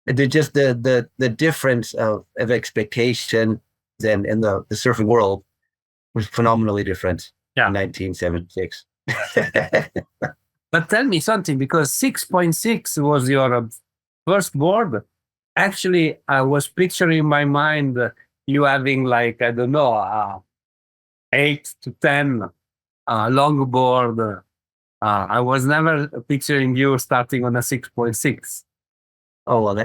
the difference of expectation and the surfing world was phenomenally different in 1976. But tell me something, because 6.6 was your first board. Actually, I was picturing in my mind you having like, I don't know, 8 to 10 longboard. I was never picturing you starting on a 6.6. Oh, well,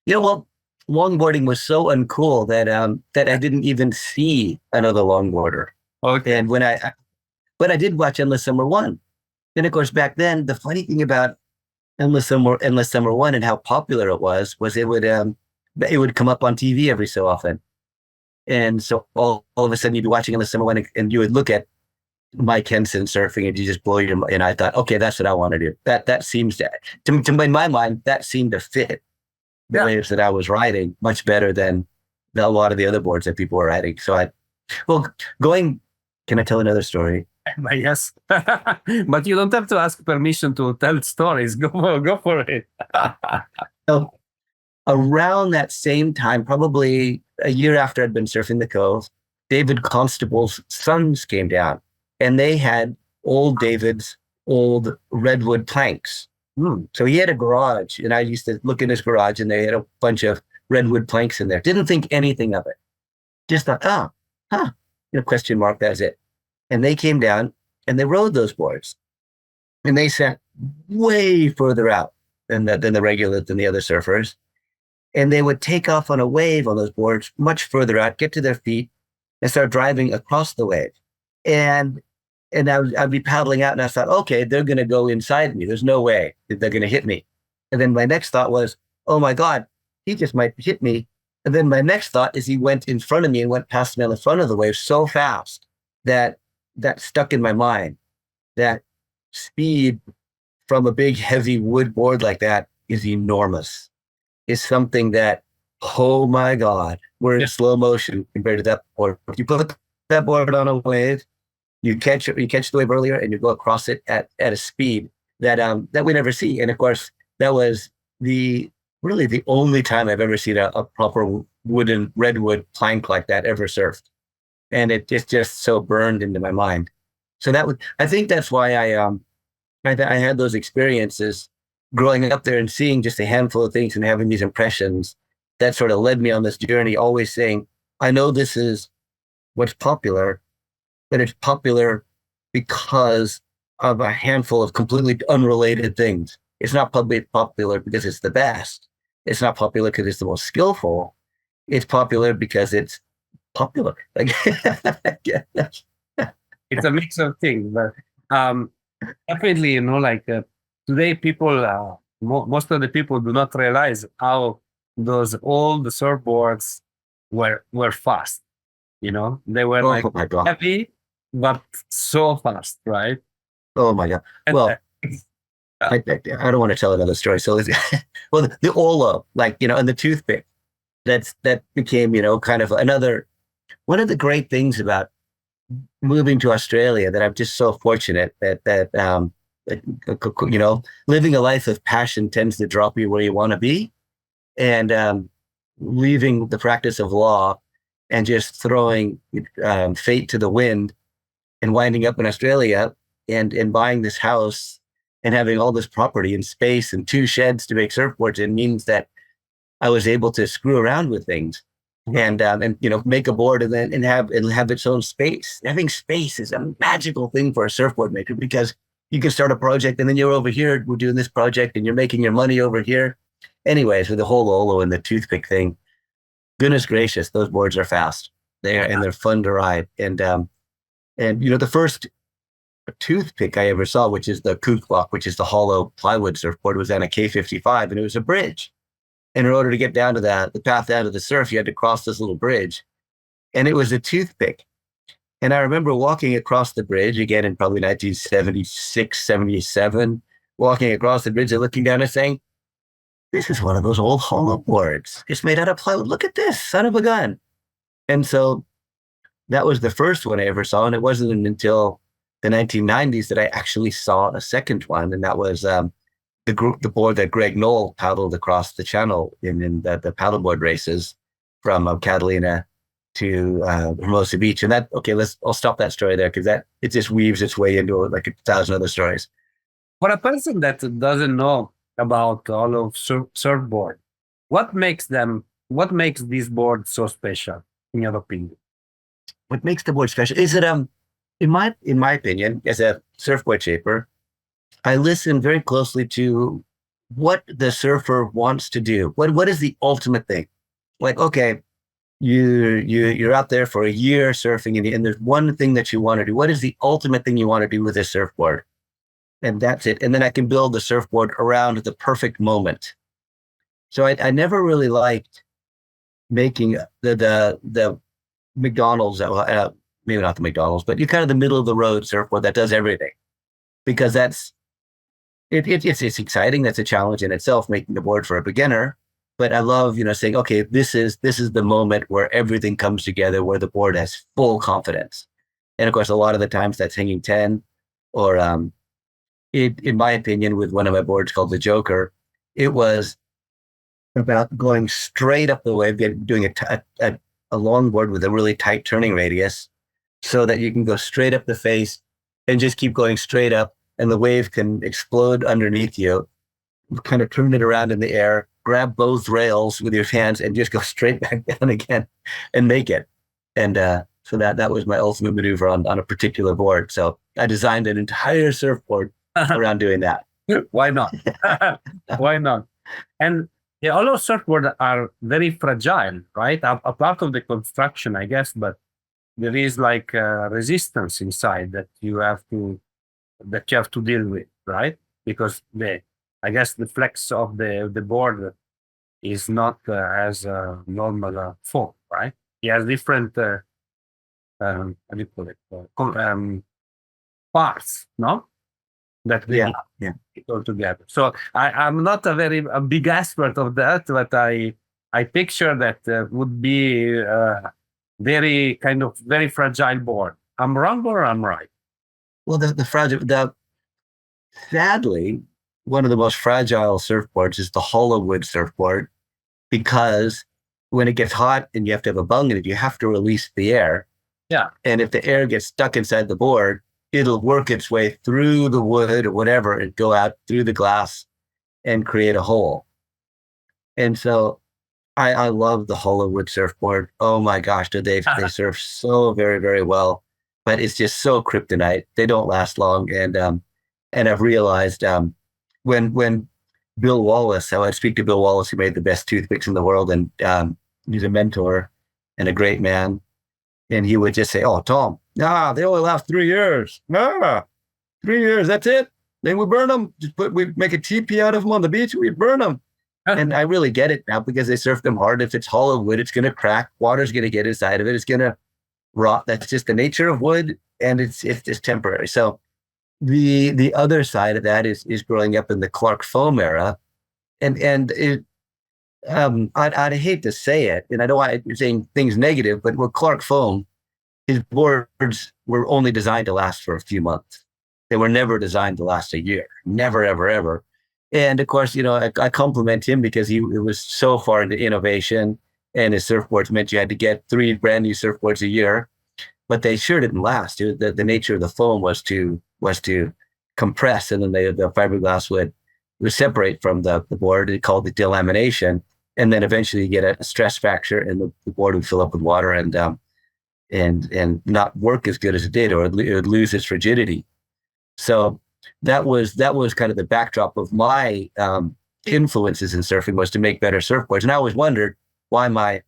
well, longboarding was so uncool that I didn't even see another longboarder. Okay. And but I did watch Endless Summer 1. And of course, back then, the funny thing about Endless Summer 1 and how popular it was it would come up on TV every so often. And so all of a sudden you'd be watching Endless Summer 1 and you would look at Mike Henson surfing and you just blow your mind. And I thought, okay, that's what I want to do. That seems to in my mind, that seemed to fit the waves that I was riding much better than a lot of the other boards that people were riding. So can I tell another story? But yes, but you don't have to ask permission to tell stories. Go for it. So around that same time, probably a year after I'd been surfing the Cove, David Constable's sons came down, and they had old David's old redwood planks. So he had a garage, and I used to look in his garage, and they had a bunch of redwood planks in there. Didn't think anything of it. Just thought, question mark, that's it. And they came down and they rode those boards, and they sat way further out than the other surfers. And they would take off on a wave on those boards much further out, get to their feet, and start driving across the wave. And I'd be paddling out, and I thought, okay, they're going to go inside me. There's no way that they're going to hit me. And then my next thought was, oh my God, he just might hit me. And then my next thought is he went in front of me and went past me on the front of the wave so fast that stuck in my mind. That speed from a big, heavy wood board like that is enormous. Is something that, oh my God, we're in slow motion compared to that board. If you put that board on a wave, you catch the wave earlier, and you go across it at a speed that we never see. And of course, that was really the only time I've ever seen a proper redwood plank like that ever surfed. And it's just so burned into my mind. So I think that's why I had those experiences growing up there and seeing just a handful of things and having these impressions that sort of led me on this journey, always saying, I know this is what's popular, but it's popular because of a handful of completely unrelated things. It's not popular because it's the best. It's not popular because it's the most skillful. It's popular because it's popular. It's a mix of things, but definitely, today people, most of the people do not realize how those old surfboards were fast. They were heavy, but so fast, right? Oh my God. Well, I don't want to tell another story. So, well, the Olo, and the toothpick, that became, kind of one of the great things about moving to Australia, that I'm just so fortunate that living a life of passion tends to drop you where you want to be, and leaving the practice of law and just throwing fate to the wind and winding up in Australia and buying this house and having all this property and space and 2 sheds to make surfboards, it means that I was able to screw around with things and make a board and have its own space. Having space is a magical thing for a surfboard maker, because you can start a project and then you're over here, we're doing this project, and you're making your money over here. Anyways, with the whole Olo and the toothpick thing, goodness gracious, those boards are fast. They're fun to ride. And the first toothpick I ever saw, which is the kook block, which is the hollow plywood surfboard, was on a K55, and it was a bridge. And in order to get down to the path down to the surf, you had to cross this little bridge, and it was a toothpick. And I remember walking across the bridge again in probably 1976, 77, walking across the bridge and looking down and saying, this is one of those old hollow boards. It's made out of plywood. Look at this, son of a gun. And so that was the first one I ever saw. And it wasn't until the 1990s that I actually saw a second one. And that was the board that Greg Knoll paddled across the channel in the paddleboard races from Catalina to Hermosa Beach. And I'll stop that story there, because it just weaves its way into like 1,000 other stories. For a person that doesn't know about all of surfboard, what makes these boards so special, in your opinion? What makes the board special is that, in my opinion, as a surfboard shaper, I listen very closely to what the surfer wants to do. What is the ultimate thing? Like, okay, you're out there for a year surfing, and there's one thing that you want to do. What is the ultimate thing you want to do with this surfboard? And that's it. And then I can build the surfboard around the perfect moment. So I never really liked making the McDonald's, maybe not the McDonald's, but you're kind of the middle of the road surfboard that does everything, because it's exciting. That's a challenge in itself, making the board for a beginner. But I love, saying, okay, this is the moment where everything comes together, where the board has full confidence. And of course, a lot of the times that's hanging 10 or in my opinion, with one of my boards called the Joker, it was about going straight up the wave, doing a long board with a really tight turning radius so that you can go straight up the face and just keep going straight up and the wave can explode underneath you, kind of turn it around in the air, grab both rails with your hands and just go straight back down again and make it. And so that was my ultimate maneuver on a particular board. So I designed an entire surfboard around doing that. Why not? Why not? And yeah, all those surfboards are very fragile, right? A part of the construction, I guess, but there is like resistance inside that you have to deal with, right? Because I guess the flex of the board is not as normal foam, right? It has different how do you call it? Parts, no? That we need it all together. So I'm not a big expert of that, but I picture that would be very fragile board. I'm wrong or I'm right? Well, sadly, one of the most fragile surfboards is the hollow wood surfboard because when it gets hot and you have to have a bung in it, you have to release the air. Yeah. And if the air gets stuck inside the board, it'll work its way through the wood or whatever and go out through the glass and create a hole. And so I love the hollow wood surfboard. Oh my gosh, they surf so very, very well, but it's just so kryptonite. They don't last long. And I've realized when Bill Wallace, I would speak to Bill Wallace, who made the best toothpicks in the world, and he's a mentor and a great man. And he would just say, "Oh, Tom, they only last 3 years. 3 years, that's it. Then we burn them. We make a teepee out of them on the beach. We burn them." And I really get it now because they surf them hard. If it's hollow wood, it's going to crack. Water's going to get inside of it. It's going to rot. That's just the nature of wood, and it's just temporary. So the other side of that is growing up in the Clark foam era, and it, I'd hate to say it, and I don't want to saying things negative, but with Clark foam, his boards were only designed to last for a few months. They were never designed to last a year. Never, ever, ever. And of course, I compliment him because he was so far into innovation, and his surfboards meant you had to get 3 brand new surfboards a year, but they sure didn't last. The nature of the foam was to compress, and then the fiberglass would separate from the board. It's called the delamination, and then eventually you get a stress fracture, and the board would fill up with water and not work as good as it did, or it would lose its rigidity. So that was kind of the backdrop of my influences in surfing, was to make better surfboards. And I always wondered why my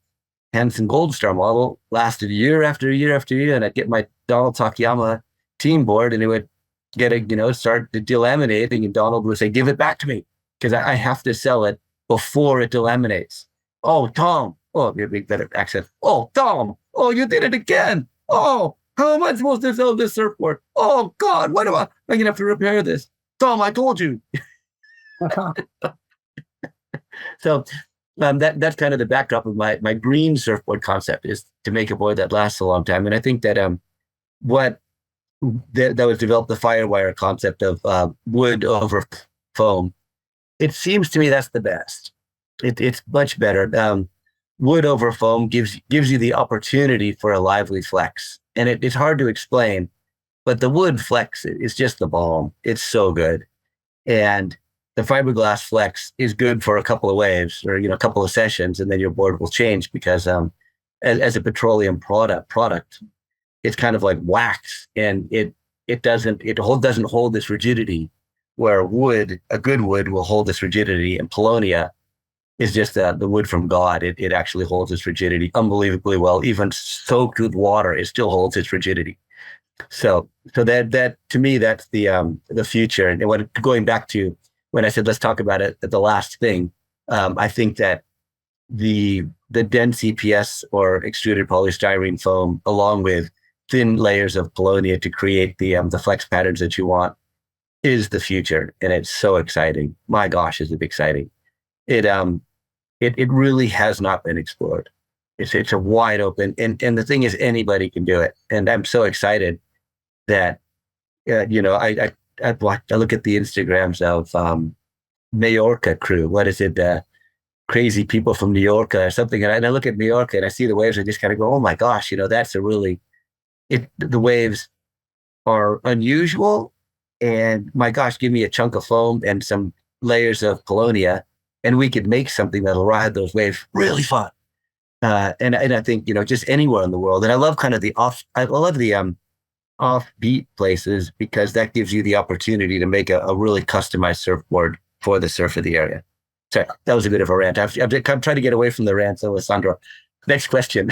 Hansen Gold Star model lasted year after year after year, and I'd get my Donald Takayama team board, and it would start delaminating, and Donald would say, "Give it back to me, because I have to sell it before it delaminates." "Oh, Tom." Oh, you have a better accent. "Oh, Tom. Oh, you did it again. Oh, how am I supposed to sell this surfboard? Oh, God, what am I going to have to repair this? Tom, I told you." So that's kind of the backdrop of my green surfboard concept, is to make a board that lasts a long time. And I think that what that was developed, the Firewire concept of wood over foam. It seems to me that's the best. It's much better. Wood over foam gives you the opportunity for a lively flex, and it's hard to explain, but the wood flex is just the bomb. It's so good, and the fiberglass flex is good for a couple of waves, or a couple of sessions, and then your board will change because as a petroleum product, it's kind of like wax, and it doesn't hold this rigidity, where a good wood will hold this rigidity, and Polonia is just the wood from God. It actually holds its rigidity unbelievably well. Even soaked with water, it still holds its rigidity. So that to me, that's the future. And going back to when I said let's talk about it, the last thing, I think that the dense EPS, or extruded polystyrene foam, along with thin layers of Polonia to create the flex patterns that you want, is the future, and it's so exciting. My gosh, is it exciting! It really has not been explored. It's a wide open, and the thing is, anybody can do it. And I'm so excited that I look at the Instagrams of Majorca crew. What is it? Crazy people from New York or something. And I look at New York and I see the waves. I just kind of go, oh my gosh, that's a really the waves are unusual. And my gosh, give me a chunk of foam and some layers of colonia, and we could make something that'll ride those waves really fun. And I think just anywhere in the world. And I love kind of I love the offbeat places because that gives you the opportunity to make a really customized surfboard for the surf of the area. Sorry, that was a bit of a rant. I'm trying to get away from the rant, so Sandro. Next question.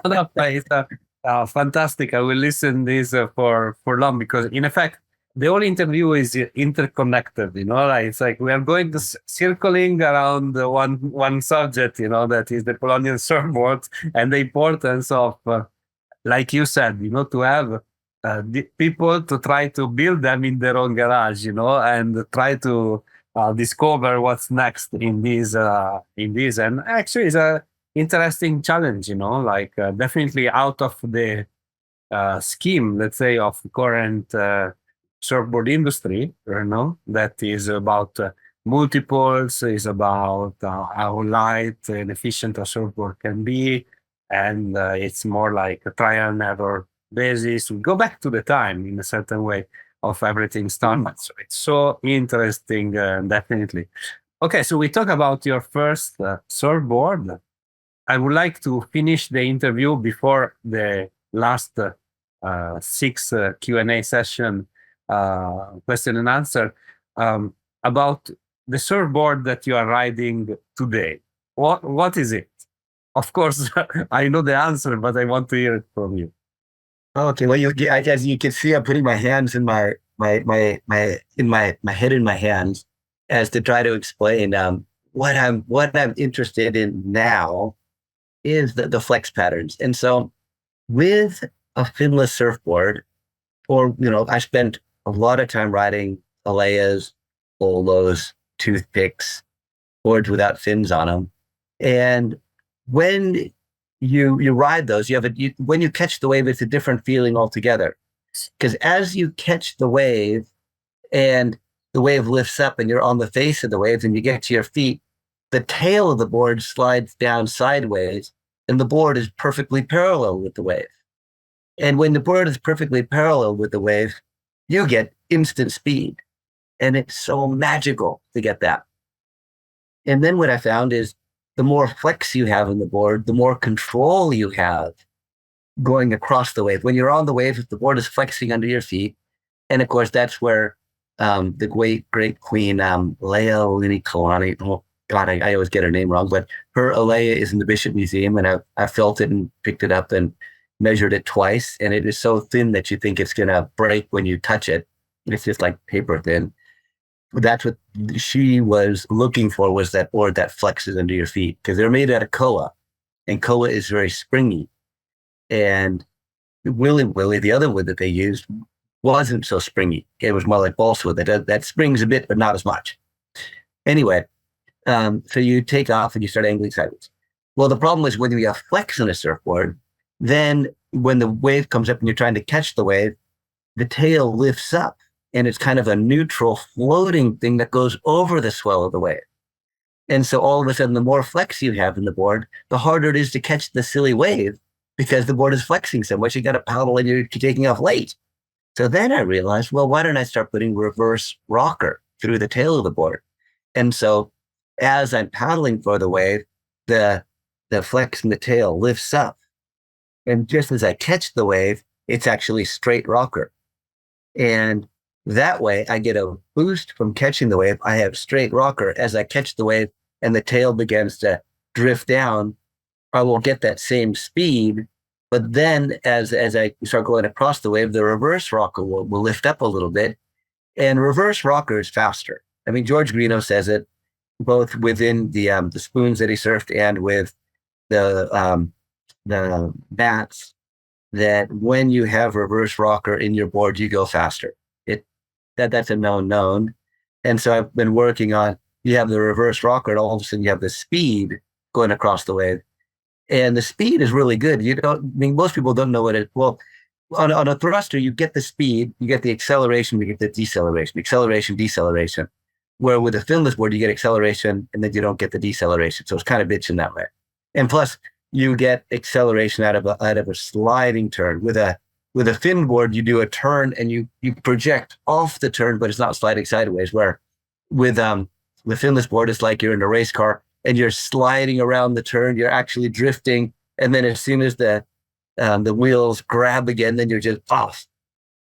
No, it's fantastic. I will listen this for long because, in effect, the whole interview is interconnected. Like it's like we are going to circling around one subject. That is the Polonian surfboard and the importance of, like you said, to have people to try to build them in their own garage, and try to discover what's next in this. And actually, it's a interesting challenge, like definitely out of the scheme, let's say, of current surfboard industry, that is about multiples, is about how light and efficient a surfboard can be. And it's more like a trial and error basis. We go back to the time in a certain way of everything started. So it's so interesting, definitely. Okay, so we talk about your first surfboard. I would like to finish the interview before the last 6 Q&A session, question and answer, about the surfboard that you are riding today. What is it? Of course, I know the answer, but I want to hear it from you. Okay, well, as you can see, I'm putting my hands in my head in my hands as to try to explain what I'm interested in now is the flex patterns. And so with a finless surfboard, or I spent a lot of time riding Alaias, Bolos, toothpicks, boards without fins on them. And when you ride those, when you catch the wave, it's a different feeling altogether. Because as you catch the wave and the wave lifts up and you're on the face of the waves and you get to your feet, the tail of the board slides down sideways and the board is perfectly parallel with the wave. And when the board is perfectly parallel with the wave, you get instant speed. And it's so magical to get that. And then what I found is the more flex you have in the board, the more control you have going across the wave. When you're on the wave, the board is flexing under your feet. And of course, that's where the great queen, Alaia Kalani, oh God, I always get her name wrong, but her Alaia is in the Bishop Museum, and I felt it and picked it up and measured it twice. And it is so thin that you think it's going to break when you touch it. It's just like paper thin. That's what she was looking for, was that board that flexes under your feet, because they're made out of koa, and koa is very springy. And Willy, the other wood that they used, wasn't so springy. It was more like balsa wood that springs a bit, but not as much. Anyway, so you take off and you start angling sideways. Well, the problem is when you have flex on a surfboard, then when the wave comes up and you're trying to catch the wave, the tail lifts up. And it's kind of a neutral floating thing that goes over the swell of the wave. And so all of a sudden, the more flex you have in the board, the harder it is to catch the silly wave, because the board is flexing so much. You got to paddle and you're taking off late. So then I realized, well, why don't I start putting reverse rocker through the tail of the board? And so as I'm paddling for the wave, the flex in the tail lifts up. And just as I catch the wave, it's actually straight rocker. And that way, I get a boost from catching the wave. I have straight rocker. As I catch the wave and the tail begins to drift down, I will get that same speed. But then as I start going across the wave, the reverse rocker will lift up a little bit. And reverse rocker is faster. I mean, George Greeno says it both within the spoons that he surfed and with the bats, that when you have reverse rocker in your board, you go faster. That's a known. And so I've been working on, you have the reverse rocker, and all of a sudden you have the speed going across the wave. And the speed is really good. You don't, I mean, most people don't know what it, well, on a thruster, you get the speed, you get the acceleration, you get the deceleration, acceleration, deceleration. Where with a finless board, you get acceleration and then you don't get the deceleration. So it's kind of bitching that way. And plus, you get acceleration out of a sliding turn. With a fin board, you do a turn and you project off the turn, but it's not sliding sideways. Where with finless board, it's like you're in a race car and you're sliding around the turn. You're actually drifting, and then as soon as the wheels grab again, then you're just off.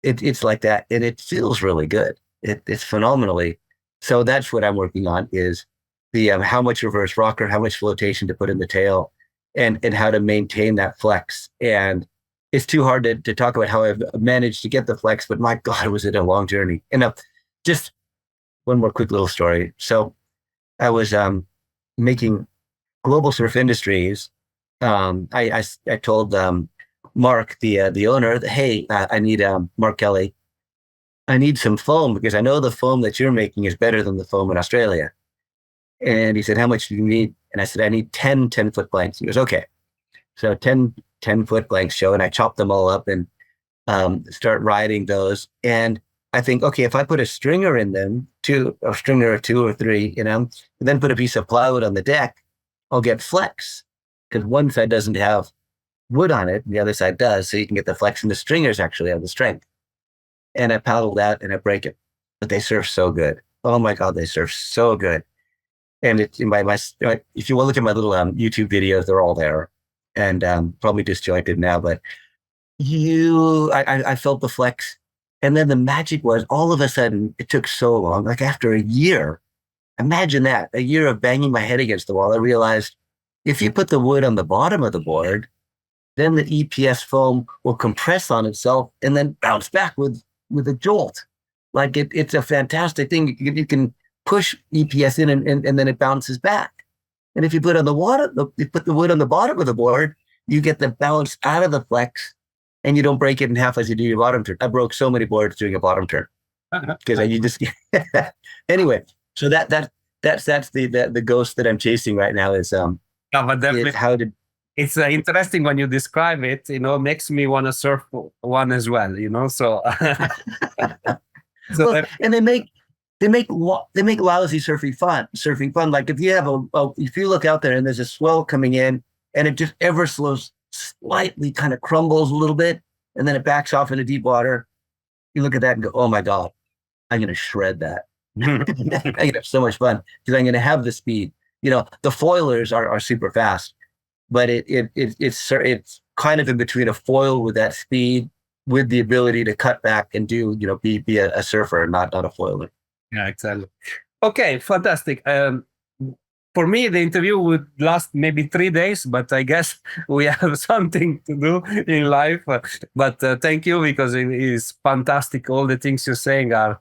It's like that, and it feels really good. It's phenomenally. So that's what I'm working on is the how much reverse rocker, how much flotation to put in the tail, and how to maintain that flex. And it's too hard to talk about how I've managed to get the flex, but my God, was it a long journey. And just one more quick little story. So I was making Global Surf Industries. I told Mark, the owner, that, hey, I need Mark Kelly. I need some foam because I know the foam that you're making is better than the foam in Australia. And he said, how much do you need? And I said, I need 10 10-foot blanks. He goes, okay. So 10-foot blanks show, and I chop them all up and start riding those. And I think, okay, if I put a stringer in them, a stringer or two or three, and then put a piece of plywood on the deck, I'll get flex because one side doesn't have wood on it and the other side does. So you can get the flex, and the stringers actually have the strength. And I paddled out and I break it, but they surf so good. Oh my God, they surf so good. And it's in my if you want to look at my little YouTube videos, they're all there, and probably disjointed now, but I felt the flex. And then the magic was all of a sudden, it took so long, like after a year, imagine that, a year of banging my head against the wall, I realized if you put the wood on the bottom of the board, then the EPS foam will compress on itself and then bounce back with a jolt. Like it's a fantastic thing. You can push EPS in and then it bounces back. And if you put on the water, you put the wood on the bottom of the board, you get the bounce out of the flex, and you don't break it in half as you do your bottom turn. I broke so many boards doing a bottom turn because you just anyway. So that's the ghost that I'm chasing right now is Yeah, but definitely. how to. It's interesting when you describe it, makes me want to surf one as well, so. Well, and they make lousy surfing fun. Like if you look out there and there's a swell coming in and it just ever slightly kind of crumbles a little bit and then it backs off into deep water, you look at that and go, oh my God, I'm going to shred that. I'm going to have so much fun because I'm going to have the speed. The foilers are super fast, but it's kind of in between a foil with that speed, with the ability to cut back and do, be a surfer, not a foiler. Yeah, exactly. Okay, fantastic. For me, the interview would last maybe 3 days, but I guess we have something to do in life. But thank you, because it is fantastic. All the things you're saying are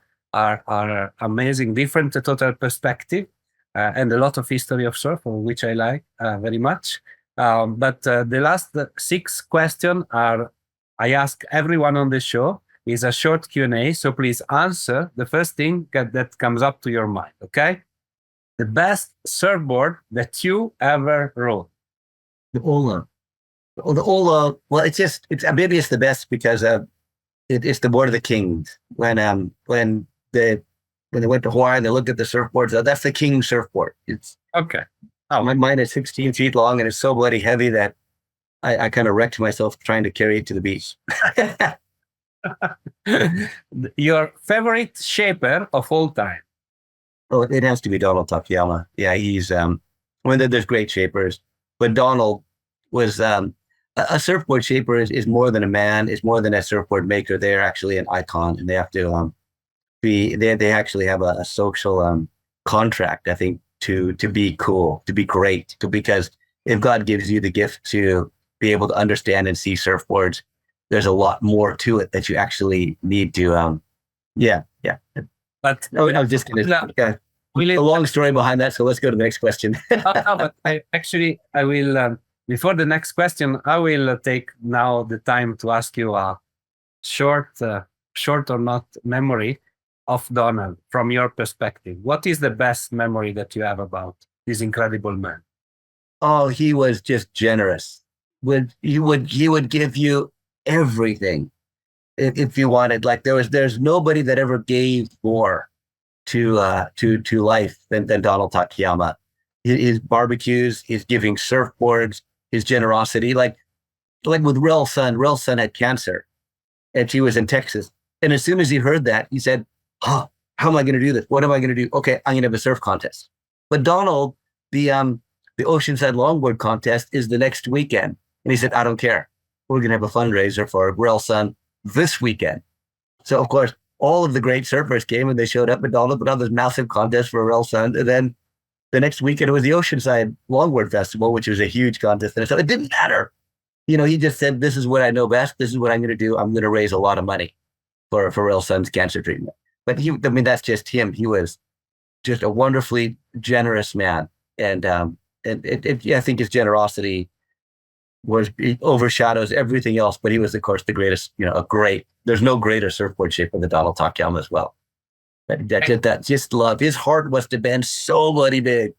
amazing, different total perspective, and a lot of history of surf, which I like very much. But the last 6 questions I ask everyone on the show is a short Q&A. So please answer the first thing that comes up to your mind. Okay. The best surfboard that you ever rode? The Ola. The Ola. Well, maybe it's the best because it's the board of the kings. When they went to Hawaii and they looked at the surfboards, that's the king surfboard. It's okay. Oh, mine is 16 feet long and it's so bloody heavy that I kind of wrecked myself trying to carry it to the beach. Your favorite shaper of all time? Oh, it has to be Donald Takayama. Yeah, he's there's great shapers, but Donald was a surfboard shaper is more than a man, is more than a surfboard maker. They're actually an icon, and they have to they actually have a social contract, I think, to be cool, to be great, because if God gives you the gift to be able to understand and see surfboards, there's a lot more to it that you actually need to yeah. But I was just going to a long story behind that, so let's go to the next question. But I will before the next question, I will take now the time to ask you a short or not memory of Donald from your perspective. What is the best memory that you have about this incredible man? Oh, he was just generous. He would give you everything if you wanted. Like there's nobody that ever gave more to life than Donald Takayama. His barbecues, his giving surfboards, his generosity. Like with Rel Sun had cancer, and she was in Texas. And as soon as he heard that, he said, "Oh, how am I going to do this? What am I going to do? Okay, I'm going to have a surf contest." But Donald, the Oceanside Longboard contest is the next weekend, and he said, "I don't care. We're going to have a fundraiser for Rel Sun this weekend." So of course, all of the great surfers came and they showed up, and Donald put on this massive contest for Rel Sun, and then the next weekend it was the Oceanside Longboard Festival, which was a huge contest. And so it didn't matter. He just said, "This is what I know best. This is what I'm going to do. I'm going to raise a lot of money for Real Son's cancer treatment." But I mean, that's just him. He was just a wonderfully generous man, and I think his generosity it overshadows everything else. But he was, of course, the greatest. A great. There's no greater surfboard shaper than Donald Takayama as well. But that just love. His heart must have been so bloody big.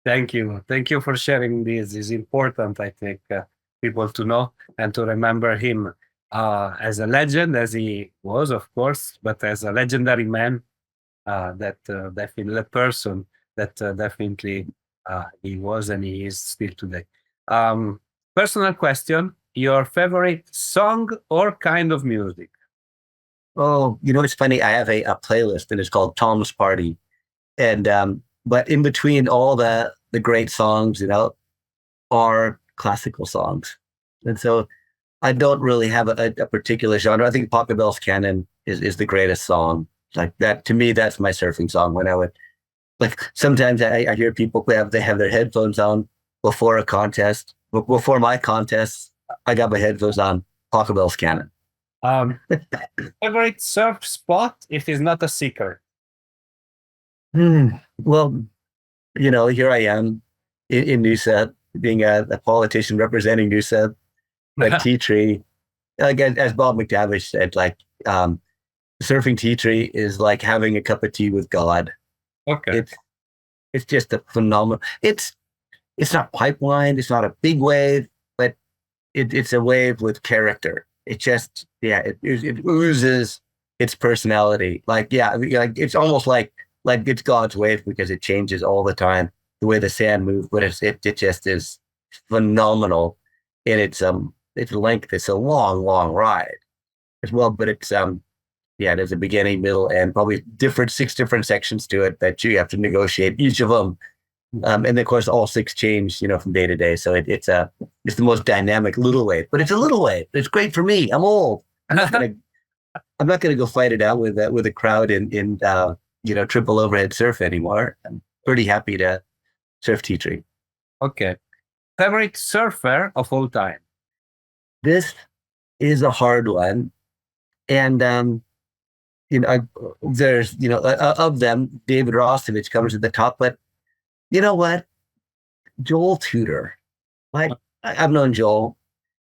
Thank you. Thank you for sharing this. It's important, I think, people to know and to remember him as a legend, as he was, of course, but as a legendary man, that definitely a person that definitely he was and he is still today. Personal question, your favorite song or kind of music? Oh, it's funny. I have a playlist, and it's called Tom's Party. And but in between all the great songs, are classical songs. And so I don't really have a particular genre. I think Papa Bell's Canon is the greatest song. Like that, to me, that's my surfing song. When I would, like, sometimes I hear people they have their headphones on before a contest. Before my contest, I got my headphones on, Papa Bell's Canon. Favorite surf spot if it's not a secret? Well, here I am in Noosa, being a politician representing Noosa, like Tea Tree. Like as Bob McTavish said, surfing Tea Tree is like having a cup of tea with God. Okay. It's just a phenomenal. It's not pipeline. It's not a big wave, but it's a wave with character. It just it oozes its personality. Like it's almost like it's God's wave because it changes all the time. The way the sand moves, but it just is phenomenal in its length. It's a long ride as well, but it's there's a beginning, middle, and probably 6 different sections to it that you have to negotiate each of them. And of course, all 6 change, from day to day. So it's the most dynamic little wave, but it's a little wave. It's great for me. I'm old. I'm not gonna go fight it out with a crowd in triple overhead surf anymore. I'm pretty happy to surf Tea Tree. Okay. Favorite surfer of all time? This is a hard one, and there's of them, David Rostovich comes at the top, but you know what? Joel Tudor. Like, I've known Joel,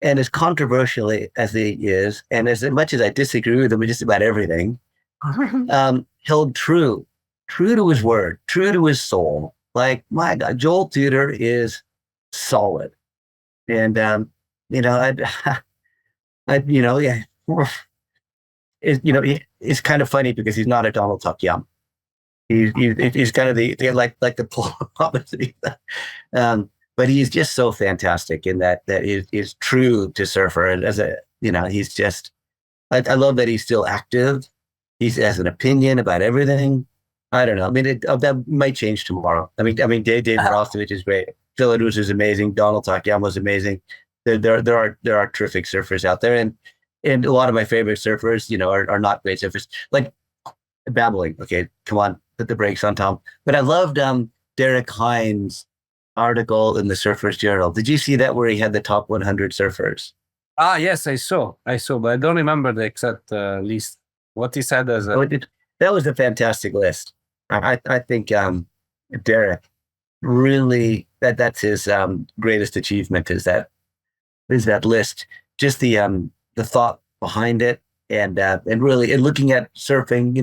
and as controversially as he is, and as much as I disagree with him with just about everything, held true to his word, true to his soul. Like, my God, Joel Tudor is solid. And, it's kind of funny because he's not a Donald Takayama. He's kind of the polar opposite. But he's just so fantastic in that is true to surfer. And he's just, I love that he's still active. He has an opinion about everything. I don't know. I mean, that might change tomorrow. I mean, David Rostovich is great. Phil Edwards is amazing. Donald Takayama is amazing. There are terrific surfers out there, and a lot of my favorite surfers, are not great surfers. Like babbling. Okay, come on, put the brakes on, Tom. But I loved Derek Hines' article in the Surfers Journal. Did you see that where he had the top 100 surfers? Yes, I saw, but I don't remember the exact list. What he said as that was a fantastic list. I think Derek really that's his greatest achievement is that list. Just the thought behind it, and really looking at surfing,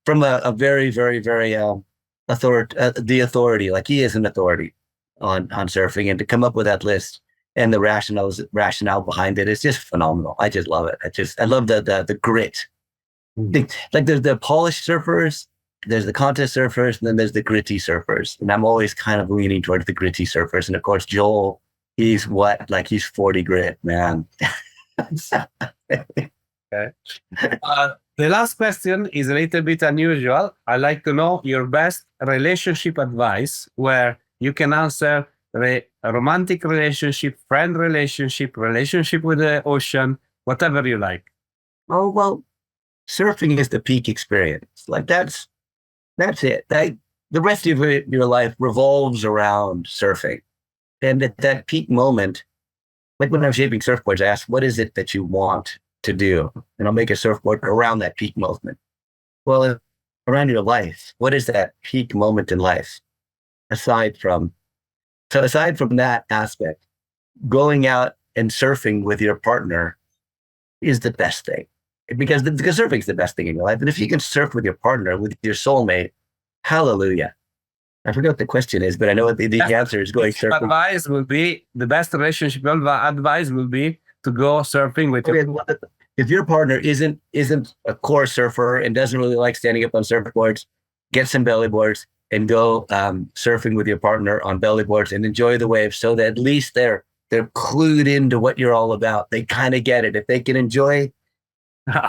from a very very very the authority. Like he is an authority on surfing, and to come up with that list and the rationale behind it is just phenomenal. I just love it. I love the grit. Like there's the polished surfers, there's the contest surfers, and then there's the gritty surfers. And I'm always kind of leaning towards the gritty surfers. And of course, Joel, he's 40 grit, man. Okay. The last question is a little bit unusual. I'd like to know your best relationship advice, where you can answer a romantic relationship, friend relationship, relationship with the ocean, whatever you like. Oh, well, surfing is the peak experience. Like that's it. The rest of your life revolves around surfing. And at that peak moment, like when I'm shaping surfboards, I ask, what is it that you want to do? And I'll make a surfboard around that peak moment. Well, around your life, what is that peak moment in life? Aside from that aspect, going out and surfing with your partner is the best thing. Because surfing is the best thing in your life. And if you can surf with your partner, with your soulmate, hallelujah. I forget what the question is, but I know what the answer is going surfing. Advice will be, the best relationship advice will be to go surfing with your... If your partner isn't a core surfer and doesn't really like standing up on surfboards, get some belly boards and go surfing with your partner on belly boards and enjoy the waves, so that at least they're clued into what you're all about. They kind of get it. If they can enjoy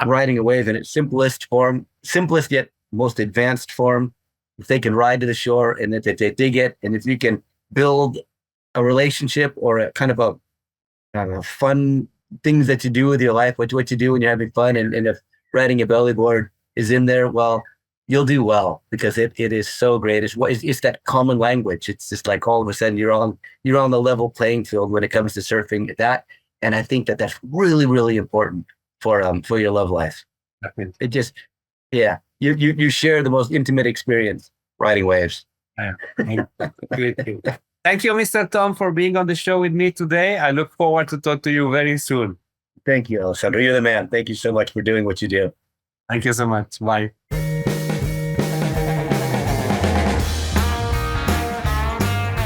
riding a wave in its simplest yet most advanced form, if they can ride to the shore and if they dig it, and if you can build a relationship or a kind of a fun things that you do with your life, what you do when you're having fun, and if riding a belly board is in there, well, you'll do well, because it is so great. It's that common language. It's just like all of a sudden you're on the level playing field when it comes to surfing. And I think that's really, really important for your love life. It just, yeah, you share the most intimate experience riding waves. Yeah. Thank you, Mr. Tom, for being on the show with me today. I look forward to talk to you very soon. Thank you, Alessandro. You're the man. Thank you so much for doing what you do. Thank you so much. Bye.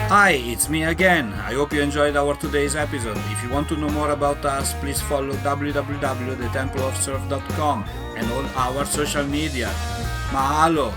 Hi, it's me again. I hope you enjoyed our today's episode. If you want to know more about us, please follow www.thetempleofsurf.com and all our social media. Mahalo!